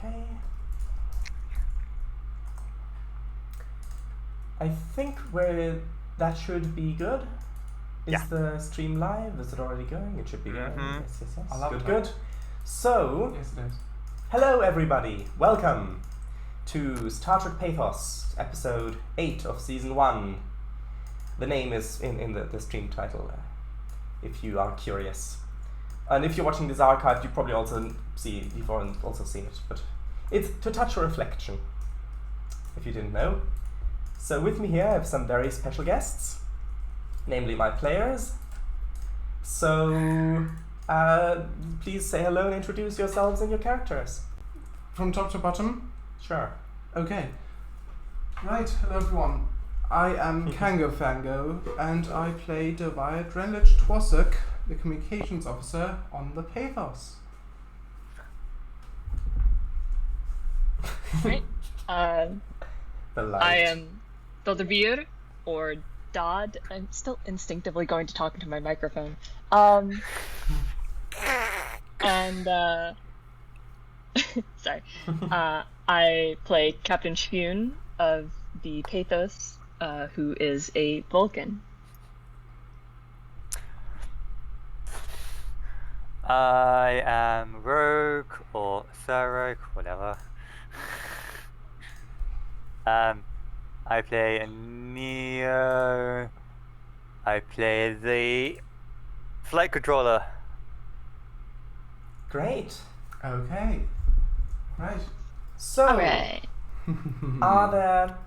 Okay. I think that should be good. Is the stream live? Is it already going? It should be going. Yes. I love it. Good. So, yes, it is. Hello everybody. Welcome to Star Trek Pathos, episode 8 of season 1. The name is in the stream title, if you are curious. And if you're watching this archived, you've also seen it. But it's to touch a reflection, if you didn't know. So with me here I have some very special guests, namely my players. So please say hello and introduce yourselves and your characters. From top to bottom? Sure. Okay. Right, hello everyone. I am CangoFango, and I play Doviah Drenlich Twossock, the communications officer on the Pathos. Right. The light. I am Dodrebur, or Dodd. I'm still instinctively going to talk into my microphone. Sorry. I play Captain Shiun of the Pathos, who is a Vulcan. I am Rogue, or Sir Rogue, whatever. I play a Nero. I play the flight controller. Great. Okay. Right. So, Alright. are there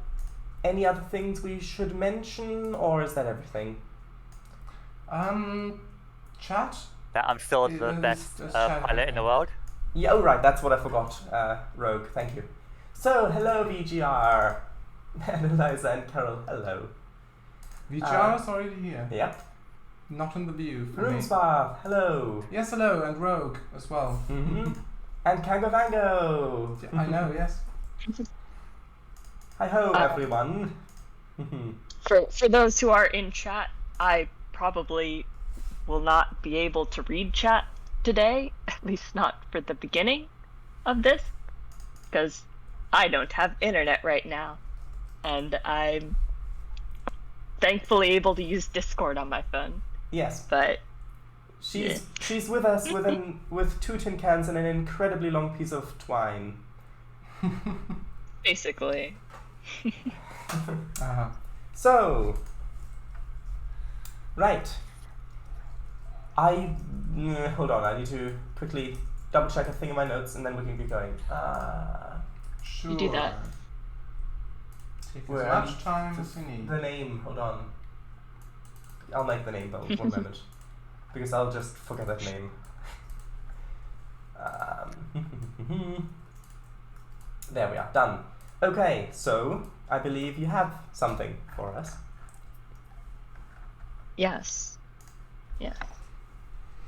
any other things we should mention, or is that everything? Chat? That I'm still the best pilot in the world. Yeah, oh right, that's what I forgot. Rogue, thank you. So, hello VGR. And Eliza and Carol, hello. VGR is already here. Yep. Not in the view for me. Roomspath, hello. Yes, hello, and Rogue as well. Mm-hmm. And CangoFango. I know, yes. Hi-ho, everyone. For those who are in chat, I probably will not be able to read chat today, at least not for the beginning of this, because I don't have internet right now, and I'm thankfully able to use Discord on my phone. Yes. But she's with us with 2 tin cans and an incredibly long piece of twine. basically. So, right. Hold on, I need to quickly double check a thing in my notes and then we can keep going. Sure. You do that. Take as Where much time as you need. The name, hold on. I'll make the name though, one moment. Because I'll just forget that name. There we are, done. Okay, so I believe you have something for us. Yes. Yeah.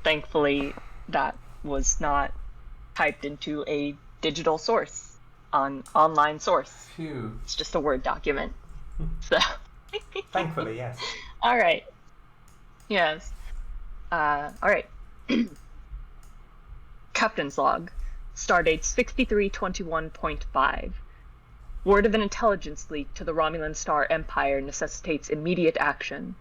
Thankfully, that was not typed into a digital source, online source. Phew. It's just a Word document. So. Thankfully, yes. All right. Yes. All right. Captain's log. Stardate 6321.5. Word of an intelligence leak to the Romulan Star Empire necessitates immediate action.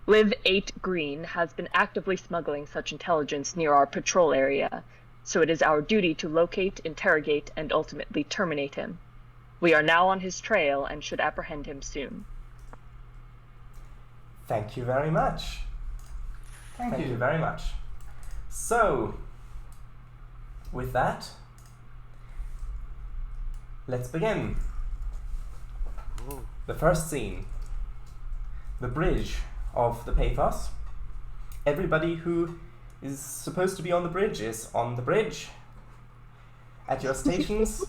Liv 8 Green has been actively smuggling such intelligence near our patrol area, so it is our duty to locate, interrogate, and ultimately terminate him. We are now on his trail and should apprehend him soon. Thank you very much. Thank you. Very much. So, with that, let's begin. Ooh. The first scene. The bridge of the Pathos. Everybody who is supposed to be on the bridge is on the bridge. At your stations.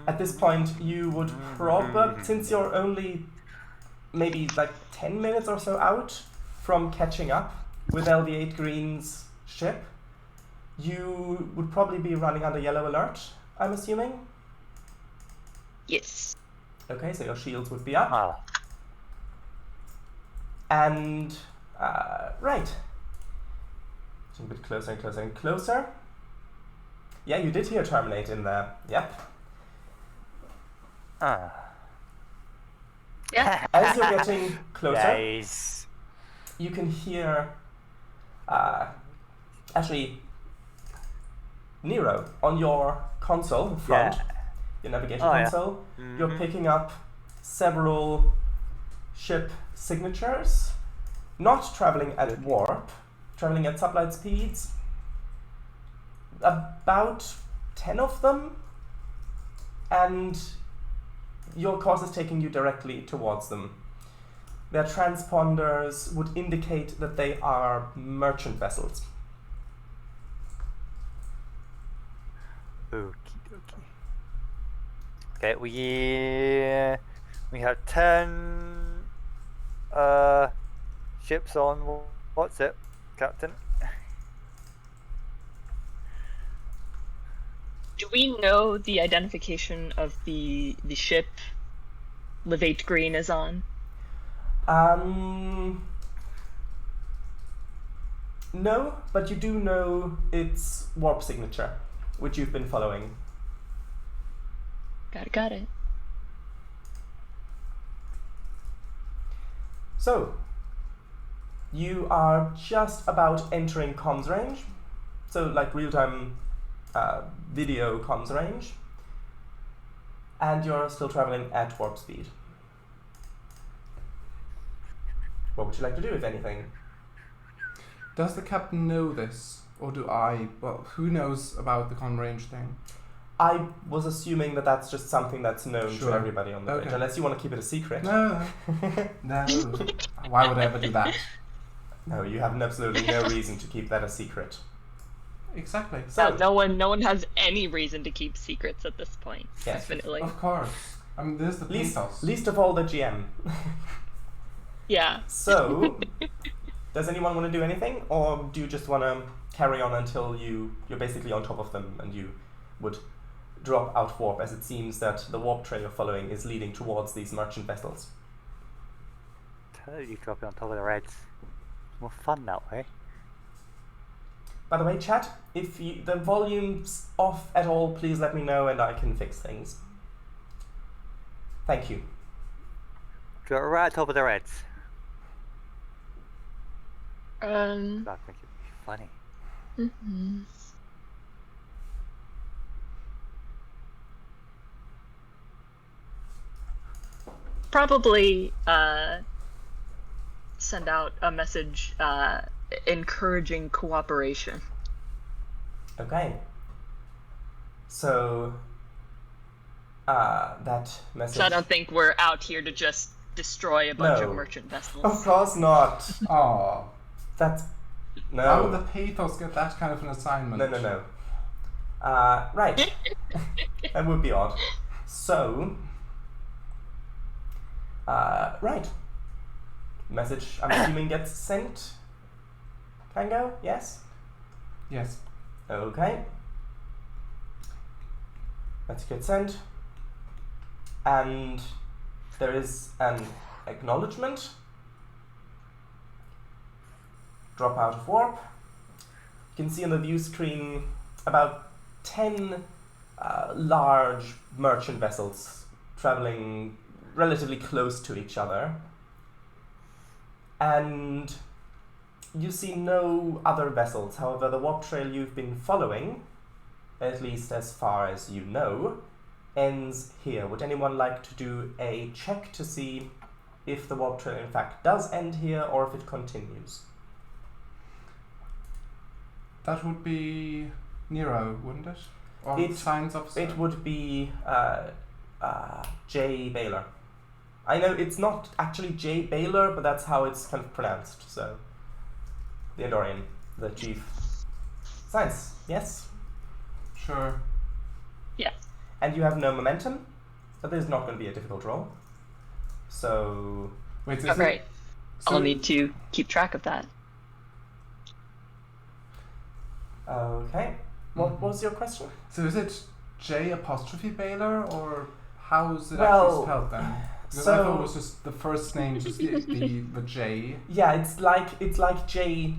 At this point, you would probably, since you're only maybe like 10 minutes or so out from catching up with LV8 Green's ship, you would probably be running under yellow alert, I'm assuming? Yes. Okay, so your shields would be up. Ah. And, right. A bit closer and closer and closer. Yeah, you did hear terminate in there. Yep. Yeah. As you're getting closer, Nice. you can hear, actually, Nero, on your console in front, your navigation console, you're picking up several ship signatures, not traveling at warp, traveling at sublight speeds, about 10 of them, and your course is taking you directly towards them. Their transponders would indicate that they are merchant vessels. Okie dokie. Okay, we have 10 ships on. What's it, Captain? Do we know the identification of the ship Levate Green is on? No, but you do know its warp signature, which you've been following. Got it. So, you are just about entering comms range, so like real-time video comms range, and you're still traveling at warp speed. What would you like to do, if anything? Does the captain know this, or do I? Well, who knows about the con range thing? I was assuming that that's just something that's known to everybody on the bridge, Okay. unless you want to keep it a secret. No. Why would I ever do that? No, you have absolutely no reason to keep that a secret. Exactly. So, No one has any reason to keep secrets at this point. Yes. Definitely. Of course. I mean, there's the Pathos. least of all the GM. Yeah. So, does anyone want to do anything, or do you just want to carry on until you're basically on top of them and you would drop out warp, as it seems that the warp trail you're following is leading towards these merchant vessels? Totally dropping on top of the reds. More fun that way. By the way, chat, if the volume's off at all, please let me know and I can fix things. Thank you. Drop right on top of the reds. I think it'd be funny. Mm-hmm. Probably send out a message encouraging cooperation. Okay. So, that message... So I don't think we're out here to just destroy a bunch No. of merchant vessels. Of course not. Aww. That's... No. How would the Pathos get that kind of an assignment? No. Right. That would be odd. So... right. Message, I'm assuming, gets sent. Fango? Yes? Yes. Okay. Message gets sent. And there is an acknowledgement. Drop out of warp. You can see on the view screen about 10 large merchant vessels traveling relatively close to each other. And you see no other vessels. However, the warp trail you've been following, at least as far as you know, ends here. Would anyone like to do a check to see if the warp trail in fact does end here or if it continues? That would be Nero, wouldn't it? Or science officer? It would be J. Baylor. I know it's not actually J. Baylor, but that's how it's kind of pronounced, so... The Andorian, the chief. Science, yes? Sure. Yeah. And you have no momentum, so there's not going to be a difficult roll. So... Wait, so Right. So I'll need to keep track of that. Okay. What was your question? So is it J apostrophe Baylor, or how is it Well, actually spelled then? Because I thought it was just the first name, just the J. Yeah, it's like J.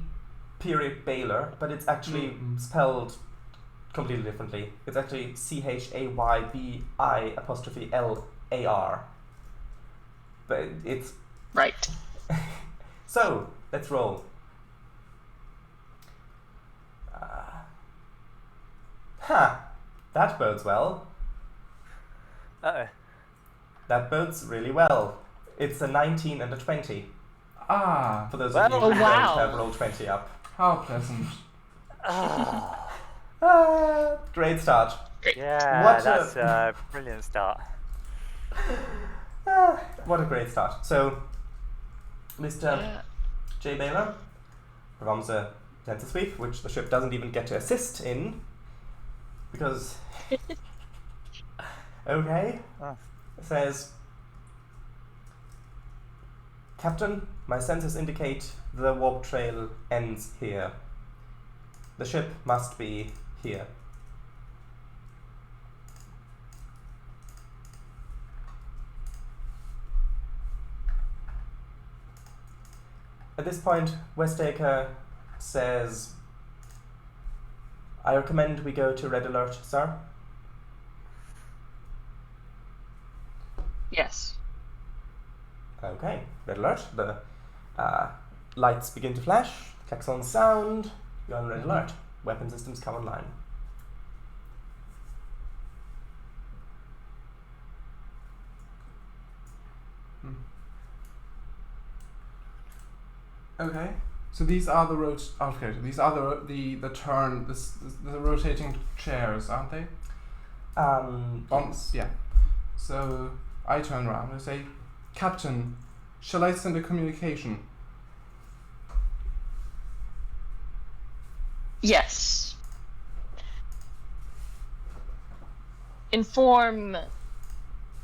Baylor, but it's actually spelled completely differently. It's actually CHAYBI''LAR. But it's... Right. So, let's roll. That bodes well. Uh-oh. That bodes really well. It's a 19 and a 20. Ah, For those Well, of you who oh, don't wow. have roll 20 up. how pleasant. Great start. Yeah, What that's a brilliant start. What a great start. So, Mr. Yeah. J. Baylor performs a sensor sweep, which the ship doesn't even get to assist in, because... Okay. Oh. It says, Captain, my sensors indicate the warp trail ends here. The ship must be here. At this point, Westaker says, I recommend we go to red alert, sir. Yes. Okay, red alert. The lights begin to flash, klaxons sound, you're on red alert. Weapon systems come online. Okay. So these are the these are the turn the rotating chairs, aren't they? Yes. Yeah. So I turn around and say, Captain, shall I send a communication? Yes. Inform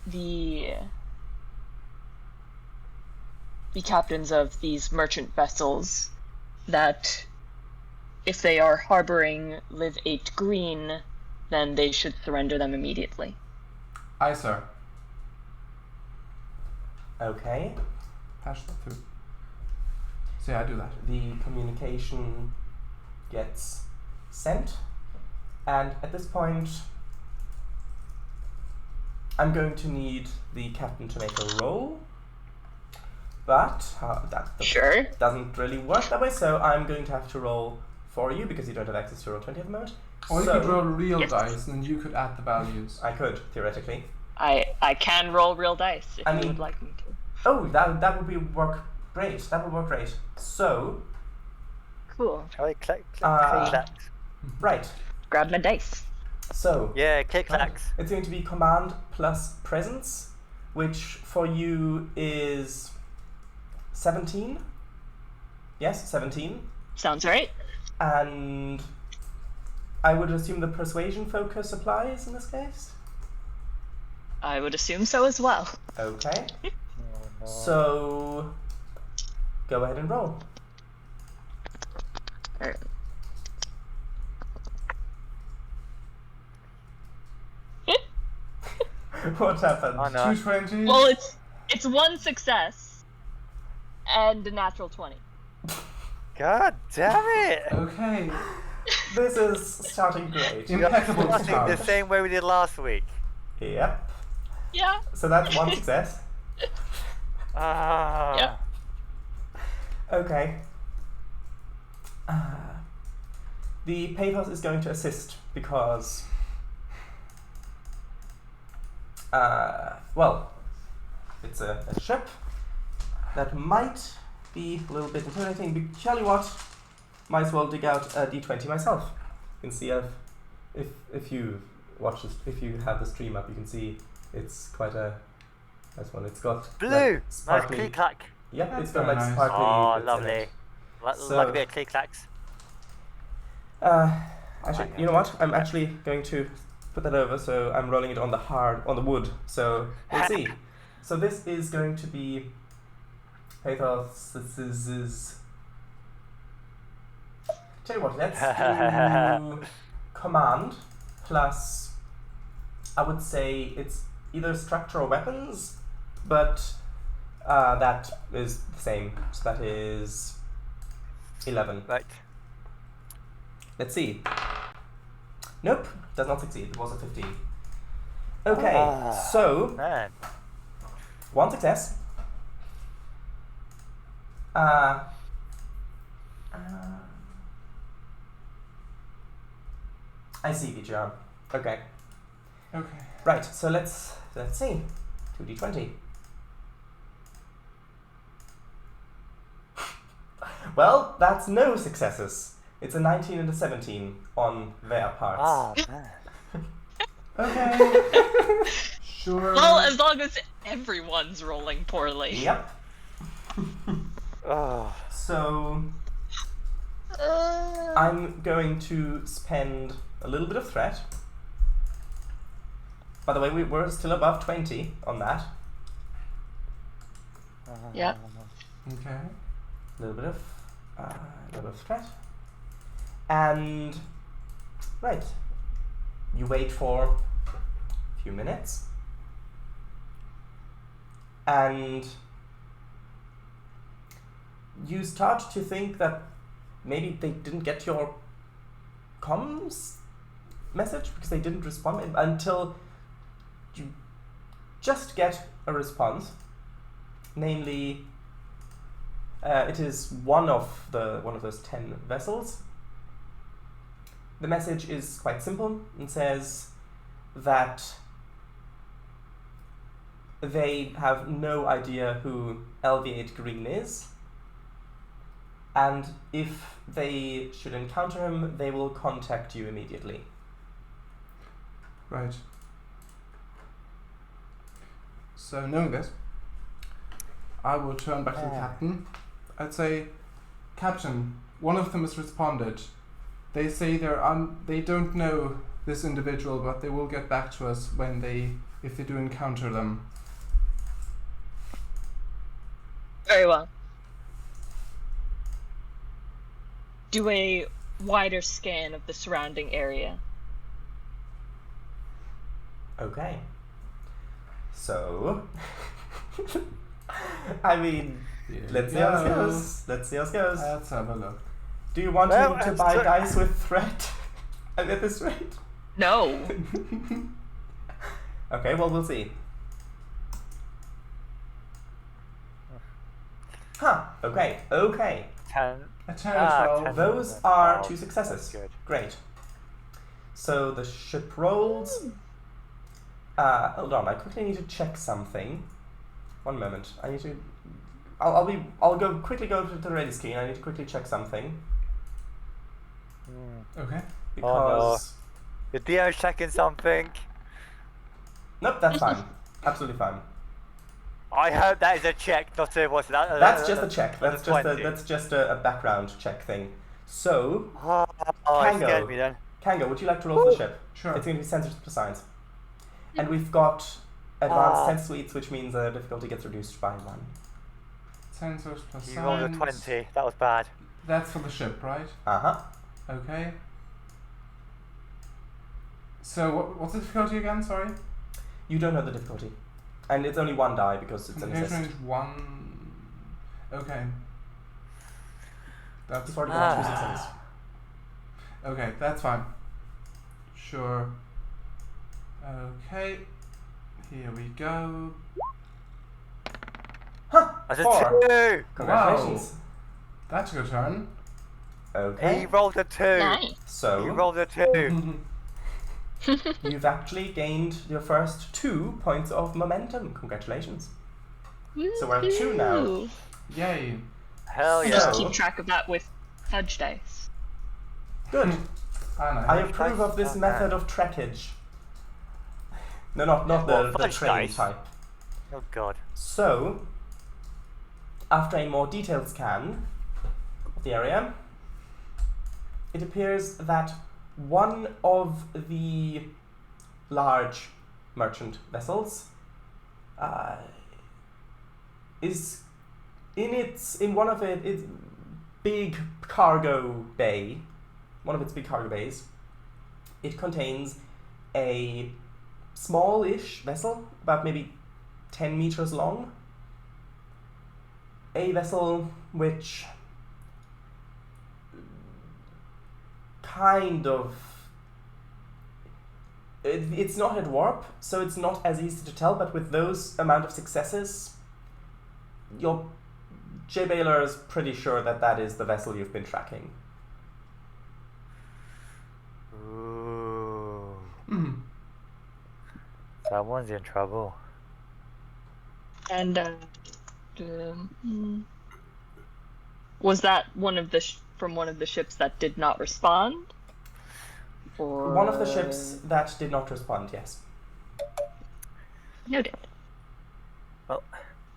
the captains of these merchant vessels that if they are harboring Liv 8 Green, then they should surrender them immediately. Aye, sir. Okay. Hash that through. So yeah, I do that. The communication gets sent, and at this point, I'm going to need the captain to make a roll. But that Sure. doesn't really work that way, so I'm going to have to roll for you because you don't have access to roll 20 at the moment. Or you So- could roll real Yes. dice and then you could add the values. I could, theoretically. I can roll real dice if I you mean- would like me to. Oh, that would work great. That would work great. So, Cool. Shall we click, Uh, clacks? right. Grab my dice. So, Yeah, click, clacks. it's going to be command plus presence, which for you is 17. Yes, 17. Sounds right. And I would assume the persuasion focus applies in this case. I would assume so as well. Okay. So, go ahead and roll. Alright. What happened? Oh no. 220. Well, it's one success and a natural 20. God damn it! Okay. This is starting great. Impeccable Starting start. the same way we did last week. Yep. Yeah. So that's one success. Ah. Yep. Okay. The Pathos is going to assist because, well, it's a ship that might be a little bit intimidating. But tell you what, might as well dig out a d20 myself and see if you watch this, if you have the stream up, you can see it's quite a nice one. It's got Blue! like, Nice sparkly. click clack. Yep, That's it's got very like nice. sparkly. Oh, bits in lovely. it. Like a bit of click clacks. Actually, you know what? I'm actually going to put that over, so I'm rolling it on the wood. So we'll see. So this is going to be Pathos. This is. Tell you what, let's do command plus. I would say it's either structure or weapons, but that is the same. So that is 11. Right. Let's see. Nope, does not succeed. It was a 15. Okay, so Man. one success. I see, Vijar. Okay. Okay. Right, so let's see. 2d20. Well, that's no successes. It's a 19 and a 17 on their parts. Ah, man. Okay. Sure. Well, as long as everyone's rolling poorly. Yep. Oh. So I'm going to spend a little bit of threat. By the way, we're still above 20 on that. Yep. Okay. A little bit of threat. And right. You wait for a few minutes. And you start to think that maybe they didn't get your comms message because they didn't respond until you just get a response. Namely, it is one of those 10 vessels. The message is quite simple and says that they have no idea who LV8 Green is, and if they should encounter him, they will contact you immediately. Right. So, knowing this, I will turn back to the captain. I'd say, Captain, one of them has responded. They say they don't know this individual, but they will get back to us if they do encounter them. Very well. Do a wider scan of the surrounding area. Okay. So, I mean, let's see how this goes. Let's see how this goes. Let's have a look. Do you want him to buy dice with threat at this rate? No. Okay, well, we'll see. Huh, okay. 10. A 10 as well. 10. Those are 2 successes. That's good. Great. So the ship rolls. Hold on, I quickly need to check something. One moment. I need to. I'll quickly go to the ready screen. I need to quickly check something. Okay. Because. The DM's checking something. Nope, that's fine. Absolutely fine. I hope that is a check, not a what's that? That's just a check. That's a just a background check thing. So, Oh, it scared me then. Kango, would you like to roll for the ship? Sure. It's going to be sensors plus science. And we've got advanced sense suites, which means the difficulty gets reduced by 1. Sensors plus You rolled a science. 20. That was bad. That's for the ship, right? Uh-huh. Okay. So what's the difficulty again? Sorry. You don't know the difficulty. And it's only 1 die because it's an Communication assist. range 1. Okay. That's You've already got 2 successes. okay. That's fine. Sure. Okay. Here we go. Huh! That's a 4. 2! Congratulations. That took a turn. Okay. He rolled a 2. Nice. He So, rolled a 2. you've actually gained your first 2 points of momentum. Congratulations. So we're at 2 now. Woohoo. Yay. Hell I'll yeah. just keep track of that with fudge dice. Good. I I know. approve of this method of trackage. No, not the fudge train dice? type. Oh god. So, after a more detailed scan of the area, it appears that one of the large merchant vessels is in one of its big cargo bay. One of its big cargo bays. It contains a small-ish vessel, about maybe 10 meters long. A vessel which kind of It's not at warp, so it's not as easy to tell, but with those amount of successes, your J-Bailer is pretty sure that that is the vessel you've been tracking. Ooh. Mm. Someone's in trouble. And was that one of the from one of the ships that did not respond? Or One of the ships that did not respond, yes. Noted. Well,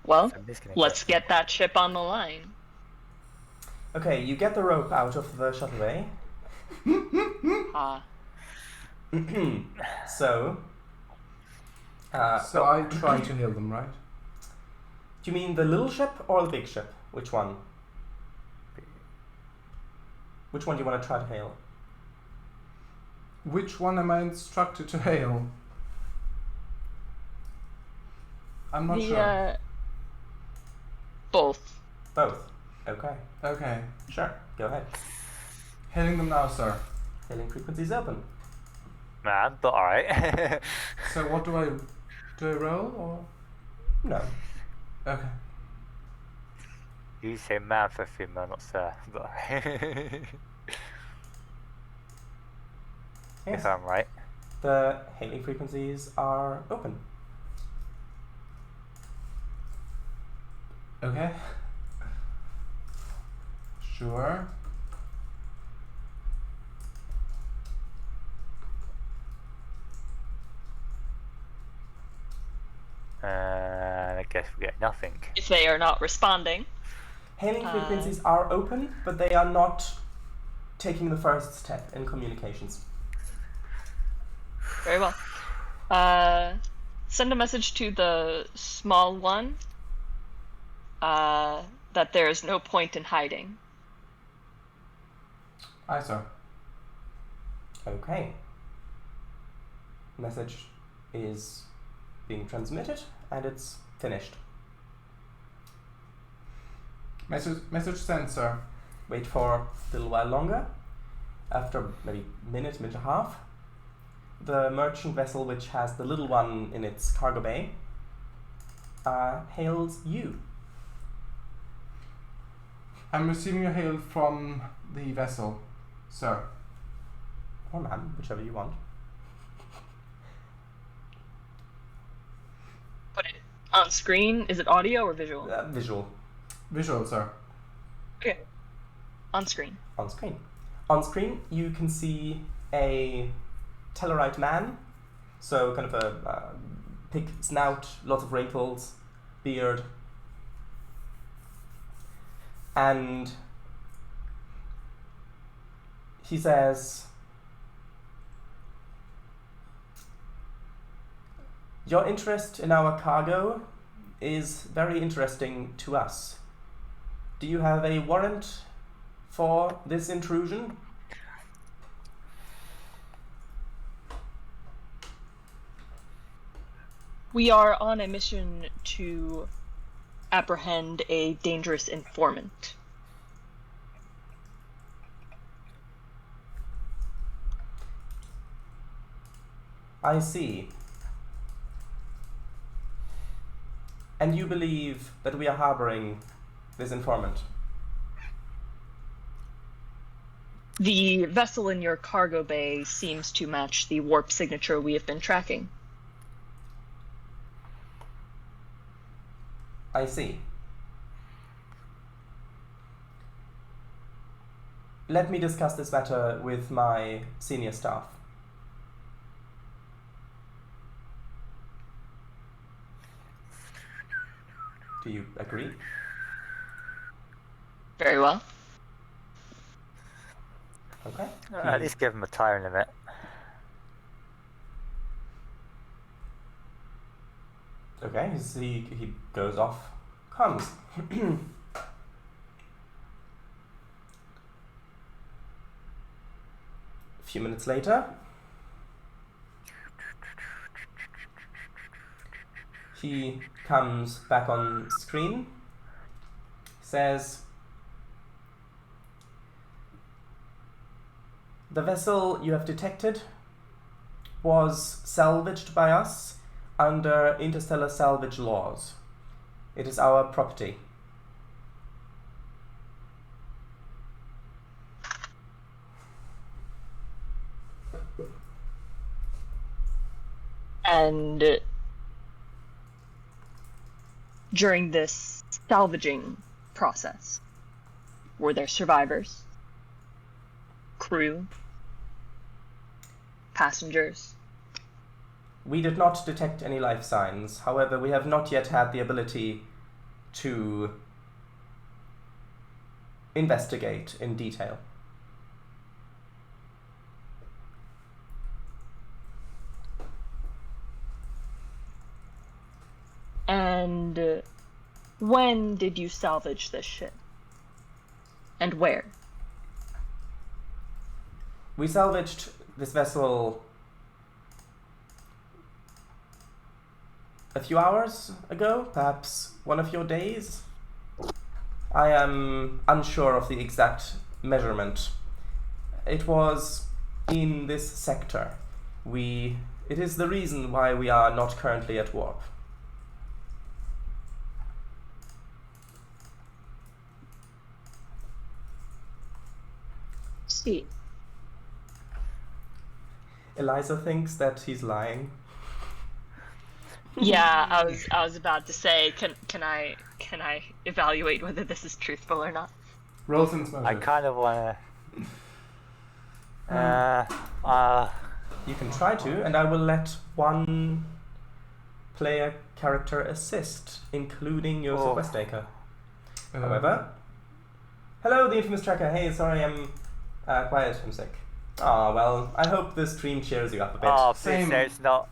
Well, let's get that ship on the line. Okay, you get the rope out of the shuttle bay. Ah. So... So I try to heal them, right? Do you mean the little ship or the big ship? Which one? Which one do you want to try to hail? Which one am I instructed to hail? I'm not sure. Both. Both. Okay. Okay. Sure. Go ahead. Hailing them now, sir. Hailing frequencies open. Man, but alright. So what do I roll or? No. Okay. You say man for female, not sir. But Yes. if I'm right. The hailing frequencies are open. Okay. Sure. I guess we get nothing. If they are not responding. Hailing frequencies are open, but they are not taking the first step in communications. Very well. Send a message to the small one that there is no point in hiding. Aye, sir. Okay. Message is being transmitted, and it's finished. Message sent, sir. Wait for a little while longer. After maybe minute and a half, the merchant vessel, which has the little one in its cargo bay, hails you. I'm receiving a hail from the vessel, sir. Or ma'am, whichever you want. Put it on screen. Is it audio or visual? Visual. Visual, sir. Okay. On screen. On screen. On screen, you can see a Tellarite man, so kind of a pig snout, lots of wrinkles, beard, and he says, "Your interest in our cargo is very interesting to us. Do you have a warrant for this intrusion?" We are on a mission to apprehend a dangerous informant. I see. And you believe that we are harboring this informant? The vessel in your cargo bay seems to match the warp signature we have been tracking. I see. Let me discuss this matter with my senior staff. Do you agree? Very well. Okay. At least give him a time limit. Okay, he goes off comms. A few minutes later, he comes back on screen, says, "The vessel you have detected was salvaged by us under interstellar salvage laws. It is our property. And during this salvaging process, were there survivors? Crew? Passengers? We did not detect any life signs. However, we have not yet had the ability to investigate in detail. And when did you salvage this ship? And where? We salvaged this vessel a few hours ago, perhaps one of your days. I am unsure of the exact measurement. It was in this sector. It is the reason why we are not currently at warp. See. Eliza thinks that he's lying. Yeah, I was about to say, can I evaluate whether this is truthful or not? Roll sense motive. I kind of wanna. You can try to, and I will let one player character assist, including Joseph Westaker. However, hello, the infamous tracker. Hey, sorry, I'm quiet. I'm sick. Ah, well, I hope this stream cheers you up a bit. Oh, please say it's not.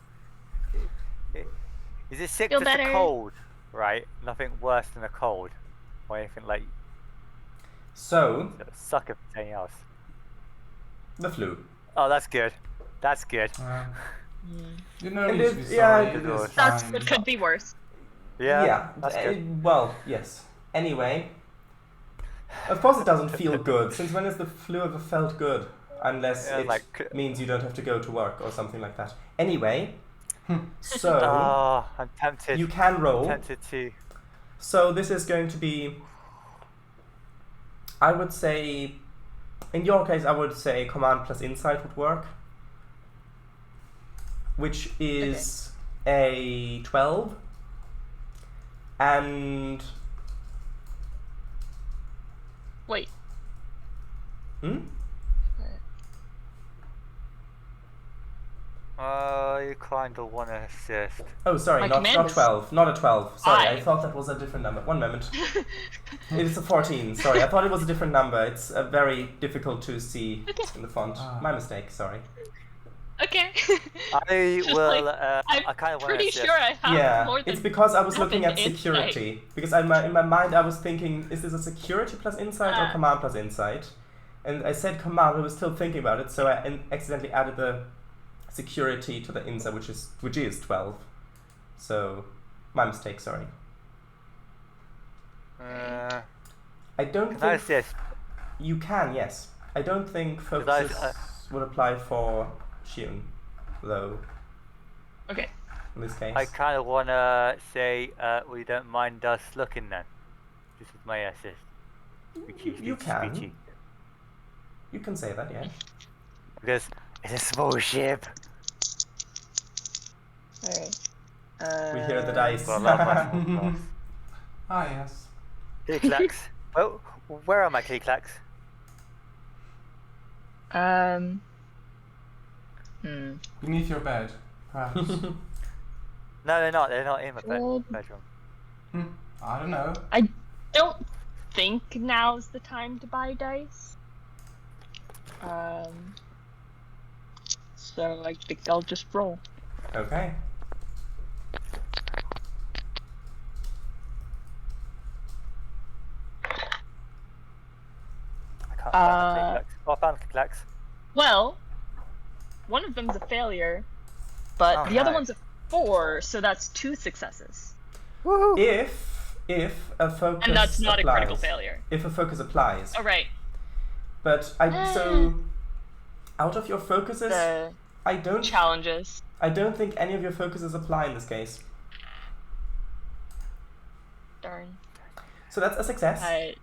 Is it sick Feel just a better? cold, right? Nothing worse than a cold, or anything like So, suck at anything else. the flu. Oh, that's good. That's good. You know, And need to be it- sorry. yeah, It is That's fine. it could be worse. Yeah, that's good. Well, yes. Anyway, of course it doesn't feel good. Since when has the flu ever felt good? Unless Yeah, it like- means you don't have to go to work or something like that. Anyway, so Oh, I'm tempted. you can roll. Tempted to. So this is going to be, I would say, in your case, I would say command plus insight would work, which is a 12, and Wait. You kind of want to assist. Oh, sorry, My not command is 12, not a 12. Sorry, I 5. thought that was a different number. One moment. It's a 14. Sorry, I thought it was a different number. It's very difficult to see in the font. My mistake. Sorry. Okay. I Just will. like, I kind of want to Pretty assist. sure I have Yeah, more than it's because I was looking at insight. security. Because in my mind I was thinking, is this a security plus insight or command plus insight? And I said command, I was still thinking about it, so I accidentally added the security to the insight, which is 12. So, my mistake. Sorry. I don't Can I think assist? you can. Yes, I don't think I- focuses would apply for Shiun, though. Okay. In this case, I kind of want to say, we don't mind us looking then. Just with my assist. you can. You can say that, yeah. Because it's a small ship. Alright. We hear the dice. Got a lot of my small class. Ah, yes. Click-clacks. Oh, where are my click-clacks? Beneath your bed, perhaps. No, they're not. They're not in my Well- bedroom. I don't know. I don't think now's the time to buy dice. So I think I'll just roll. Okay. I can't find the click-clacks. Oh, I found the click-clacks. Well, one of them's a failure, but Oh, the other nice. one's a 4, so that's 2 successes. If a focus And that's not applies, a critical failure. If a focus applies. Alright. But so out of your focuses, The challenges. I don't think any of your focuses apply in this case. Darn. So that's a success. I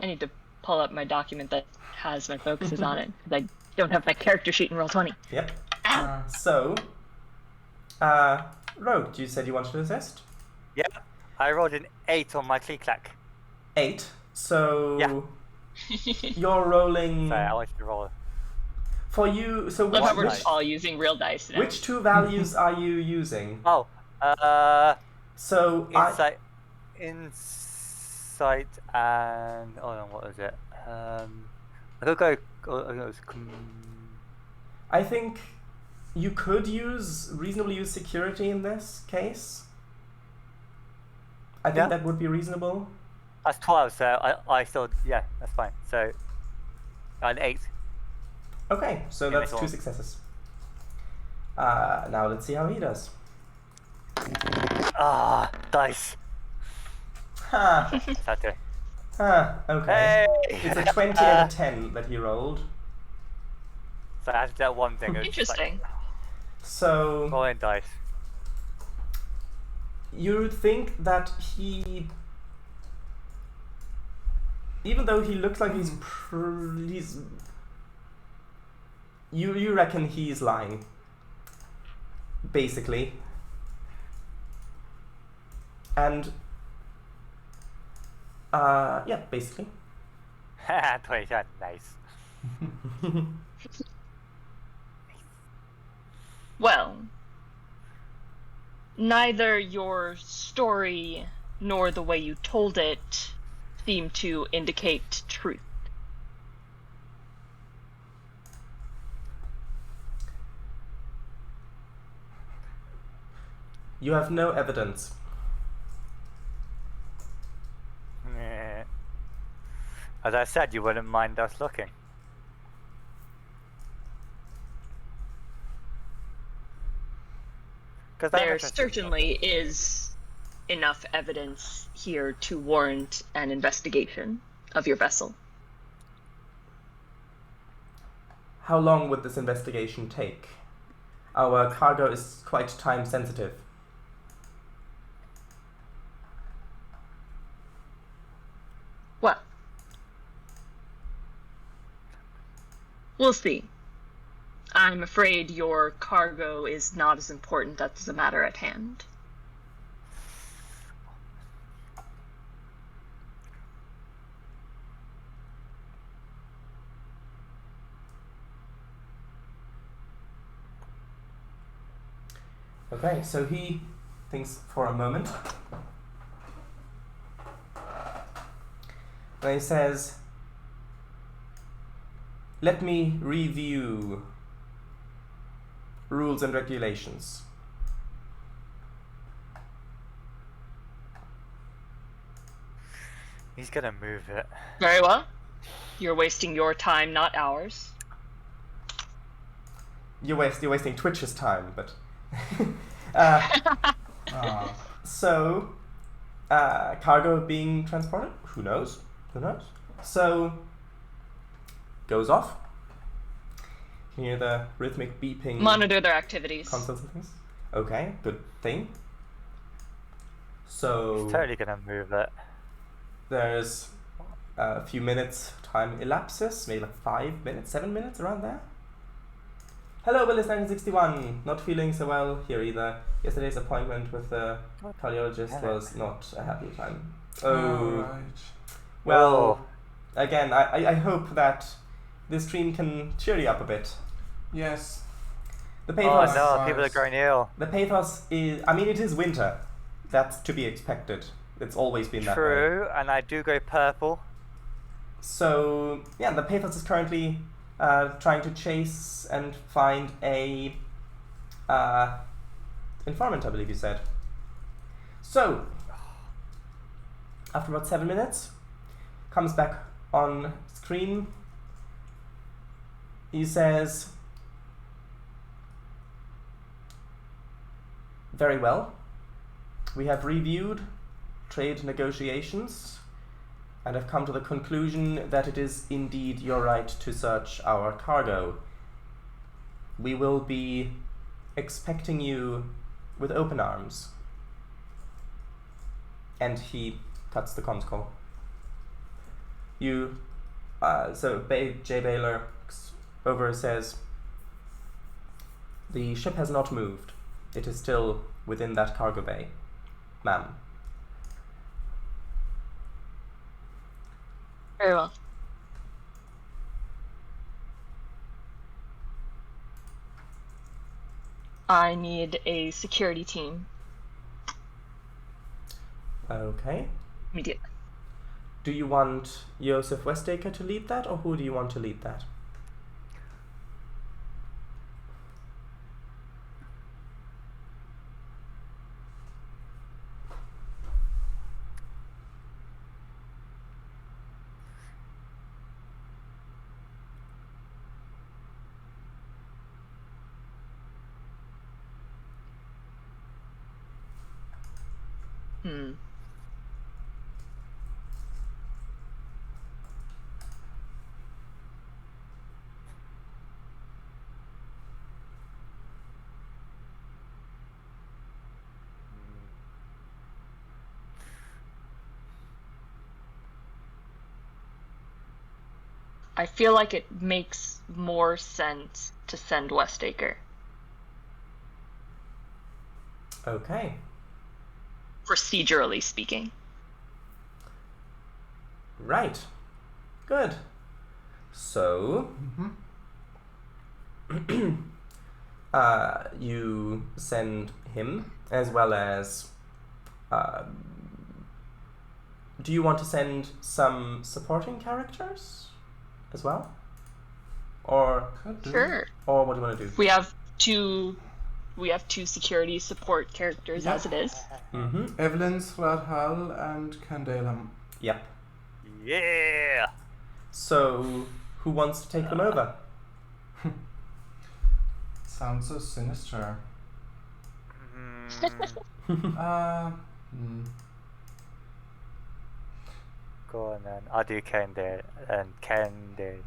need to pull up my document that has my focuses on it, because I don't have my character sheet in Roll20. Yep. Ow! So, Rogue, you said you wanted to assist? Yeah, I rolled an 8 on my click-clack. 8. So, Yeah. you're rolling... Sorry, I wanted to roll. For you, so Look how we're dice? all using real dice now. which 2 values are you using? Oh, So, insight and... Hold on, what was it? I could go... it was I think you could reasonably use security in this case. I think Yeah. that would be reasonable. That's 12, so I still... Yeah, that's fine. So, an 8. Okay, so Yeah, that's go 2 on. successes. Now let's see how he does. Ah, dice. Ha! Saturday. Okay. Hey! It's a 20 and a 10 that he rolled. So I had to do that one thing. It was just Interesting. So, like, rolling dice. you think that he... Even though he looks like he's you reckon he's lying, basically. And yeah, basically. 27, nice. Well, neither your story nor the way you told it seem to indicate truth. You have no evidence. Yeah. As I said, you wouldn't mind us looking. There certainly is enough evidence here to warrant an investigation of your vessel. How long would this investigation take? Our cargo is quite time sensitive. Well, we'll see. I'm afraid your cargo is not as important as the matter at hand. Okay, so he thinks for a moment. And he says, "Let me review rules and regulations." He's gonna move it. Very well. You're wasting your time, not ours. You're wasting Twitch's time, but so cargo being transported? Who knows? Who knows? So goes off. You hear the rhythmic beeping. Monitor their activities. Consoles and things. Okay, good thing. So He's totally gonna move it. there's a few minutes, time elapses, maybe like 5 minutes, 7 minutes, around there. Hello, Willis 1961. Not feeling so well here either. Yesterday's appointment with the cardiologist was not a happy time. Oh, Right. well, again, I hope that this stream can cheer you up a bit. Yes. The Oh pathos, no, people are growing ill. the pathos is, I mean, it is winter. That's to be expected. It's always been that way. True, and I do go purple. So, yeah, the pathos is currently trying to chase and find a informant, I believe you said. So, after about 7 minutes, comes back on screen. He says, "Very well. We have reviewed trade negotiations and have come to the conclusion that it is indeed your right to search our cargo. we will be expecting you with open arms. And he cuts the comms call. Jay Baylor over says, the ship has not moved. It is still within that cargo bay, ma'am. Very well. I need a security team. Okay. Immediately. Do you want Joseph Westacre to lead that, or who do you want to lead that? I feel like it makes more sense to send Westacre. Okay. Procedurally speaking. Right. Good. So, you send him, as well as, do you want to send some supporting characters as well? Or, Sure. or what do you want to do? We have two security support characters as it is. Evelyn, Sradhal, and Candelum. Yep. Yeah. So, who wants to take them over? Sounds so sinister. Go on then. I'll do Candale and Candale.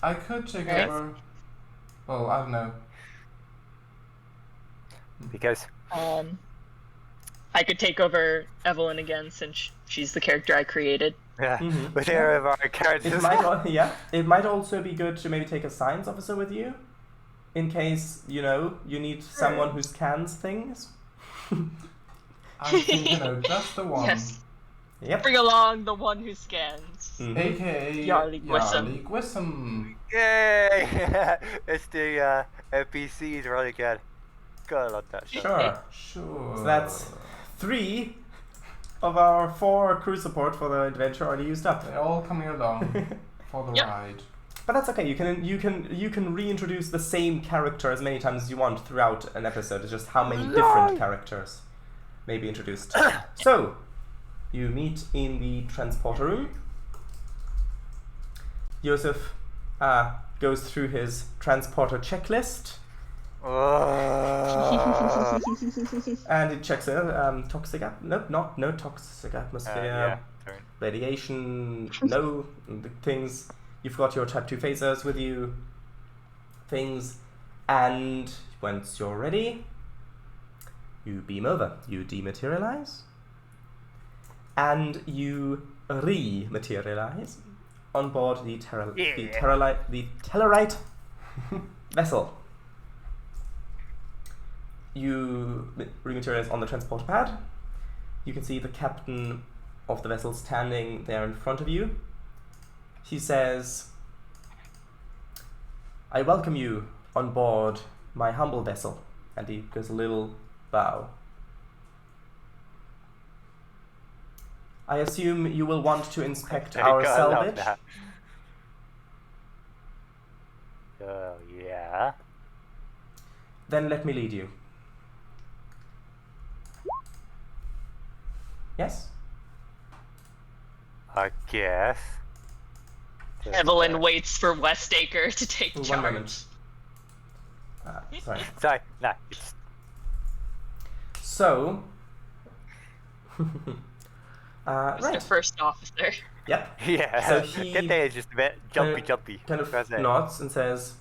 I could take Okay. over. Well, I don't know. Because I could take over Evelyn again since she's the character I created. yeah, with there of our characters. It might also be good to maybe take a science officer with you, in case you need someone who scans things. I think just the one. Yes. Yep. Bring along the one who scans. AKA Yarly Gwissem. Gwissem. Yay! It's the NPCs really good. Gotta love that shit. Sure. Sure. So that's 3 of our 4 crew support for the adventure already used up. They're all coming along for the Yep. ride. But that's okay. You can reintroduce the same character as many times as you want throughout an episode. It's just how many different characters may be introduced. So, you meet in the transporter room. Joseph goes through his transporter checklist. And it checks toxic no toxic atmosphere, radiation, no the things. You've got your type 2 phasers with you, things, and once you're ready, you beam over, you dematerialize, and you rematerialize on board the Tellarite vessel. You rematerialize on the transport pad. You can see the captain of the vessel standing there in front of you. He says, I welcome you on board my humble vessel. And he gives a little bow. I assume you will want to inspect our salvage. Oh, yeah. Then let me lead you. Yes? I guess. Evelyn waits for Westacre to take charge. 1 moment. Sorry. Sorry, no. It's... So, Mr. right. First Officer. Yep. Yeah. So he That day is just a bit jumpy. Kind of nods and says,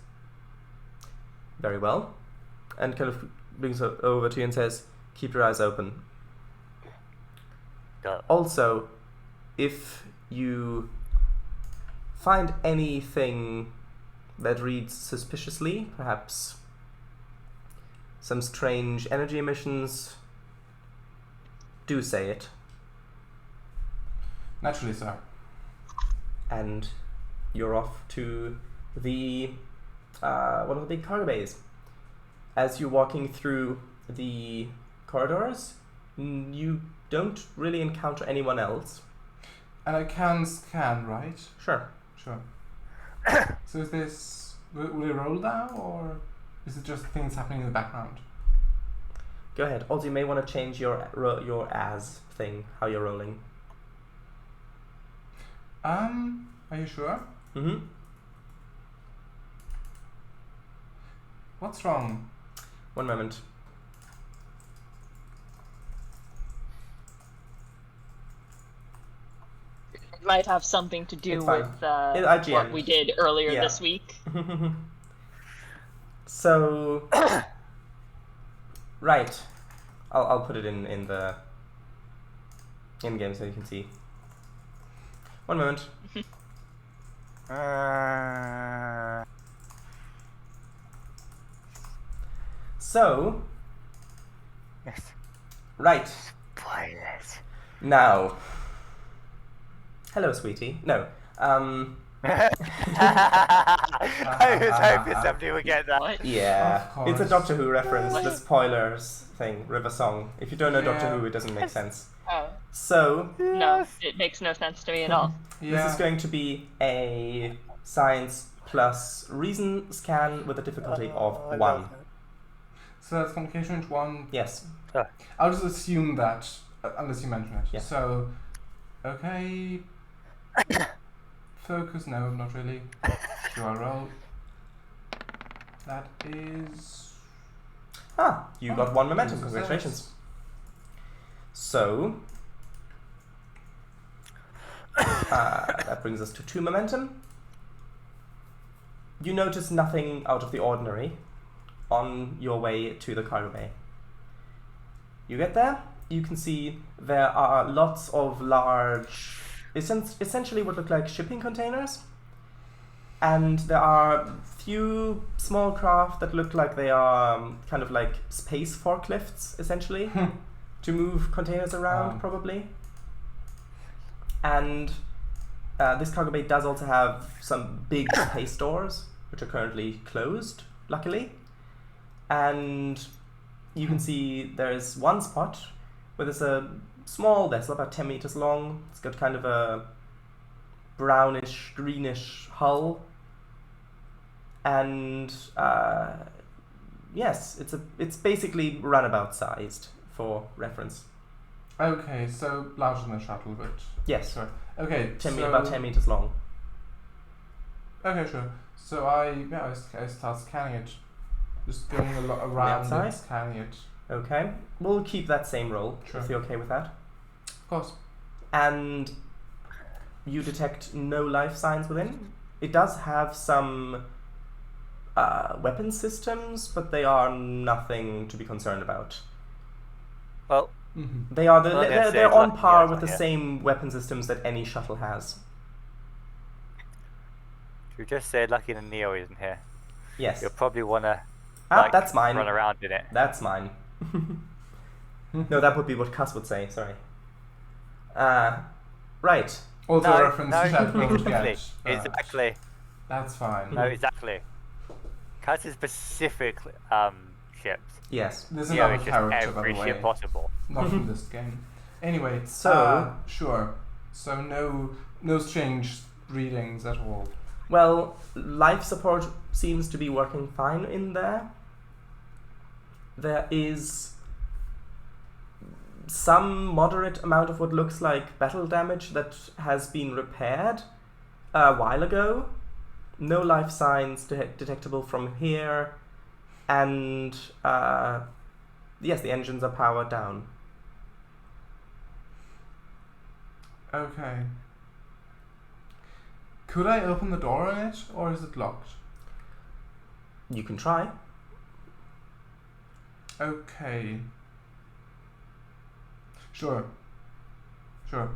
Very well. And kind of brings it over to you and says, keep your eyes open. Also, if you find anything that reads suspiciously, perhaps some strange energy emissions, do say it. Naturally, sir. And you're off to the one of the big cargo bays. As you're walking through the corridors, you don't really encounter anyone else. And I can scan, right? Sure. Sure. So is this... Will it roll now, or is it just things happening in the background? Go ahead. Also, you may want to change your as thing, how you're rolling. Are you sure? Mm-hmm. What's wrong? One moment. It might have something to do It's fine. with IGN. what we did earlier Yeah. this week. So, right. I'll put it in the in-game so you can see. One moment. So, Yes. right. Spoilers. Now. Hello, sweetie. No. I was hoping somebody would get that. What? Yeah. Of It's a course. Doctor Who reference, What? the spoilers thing, River Song. If you don't know Doctor Yeah. Who, it doesn't make sense. Oh, So, no, it makes no sense to me at all. Yeah. this is going to be a science plus reason scan with a difficulty of 1. So that's communication range 1. Yes. I'll just assume that, unless you mention it. Yeah. So, okay. Focus, no, not really. Do I roll? That is... You got 1 momentum. success. Congratulations. So, that brings us to 2 momentum. You notice nothing out of the ordinary on your way to the cargo bay. You get there, you can see there are lots of large, essentially what look like shipping containers, and there are few small craft that look like they are kind of like space forklifts, essentially, to move containers around, probably. And this cargo bay does also have some big space doors, which are currently closed, luckily. And you can see there's one spot where there's a small vessel, about 10 meters long. It's got kind of a brownish, greenish hull. And yes, it's basically runabout sized for reference. Okay, so larger than a shuttle, but... Yes, Sure. Okay, about 10 meters long. Okay, sure. So I start scanning it. Just going a lot around outside? and scanning it. Okay, we'll keep that same roll, Sure. if you're okay with that. Of course. And you detect no life signs within. It does have some weapon systems, but they are nothing to be concerned about. Well, Mm-hmm. They are Well, yes, they're it's on lucky, par yes, with the yeah. same weapon systems that any shuttle has. you just said lucky the Nero isn't here. Yes. You'll probably want to like, That's mine. run around in it. That's mine. No, that would be what Cuss would say. Sorry. Right. Also No, a reference no, to Chat won't exactly, get, but exactly. That's fine. No, exactly. Cuts is specific ships. Yes. There's Nero another is just character, by every the way. ship possible. Not from this game. Anyway, So- sure. So no strange readings at all. Well, life support seems to be working fine in there. There is some moderate amount of what looks like battle damage that has been repaired a while ago. No life signs detectable from here. And yes, the engines are powered down. Okay. Could I open the door on it, or is it locked? You can try. Okay. Sure. Okay.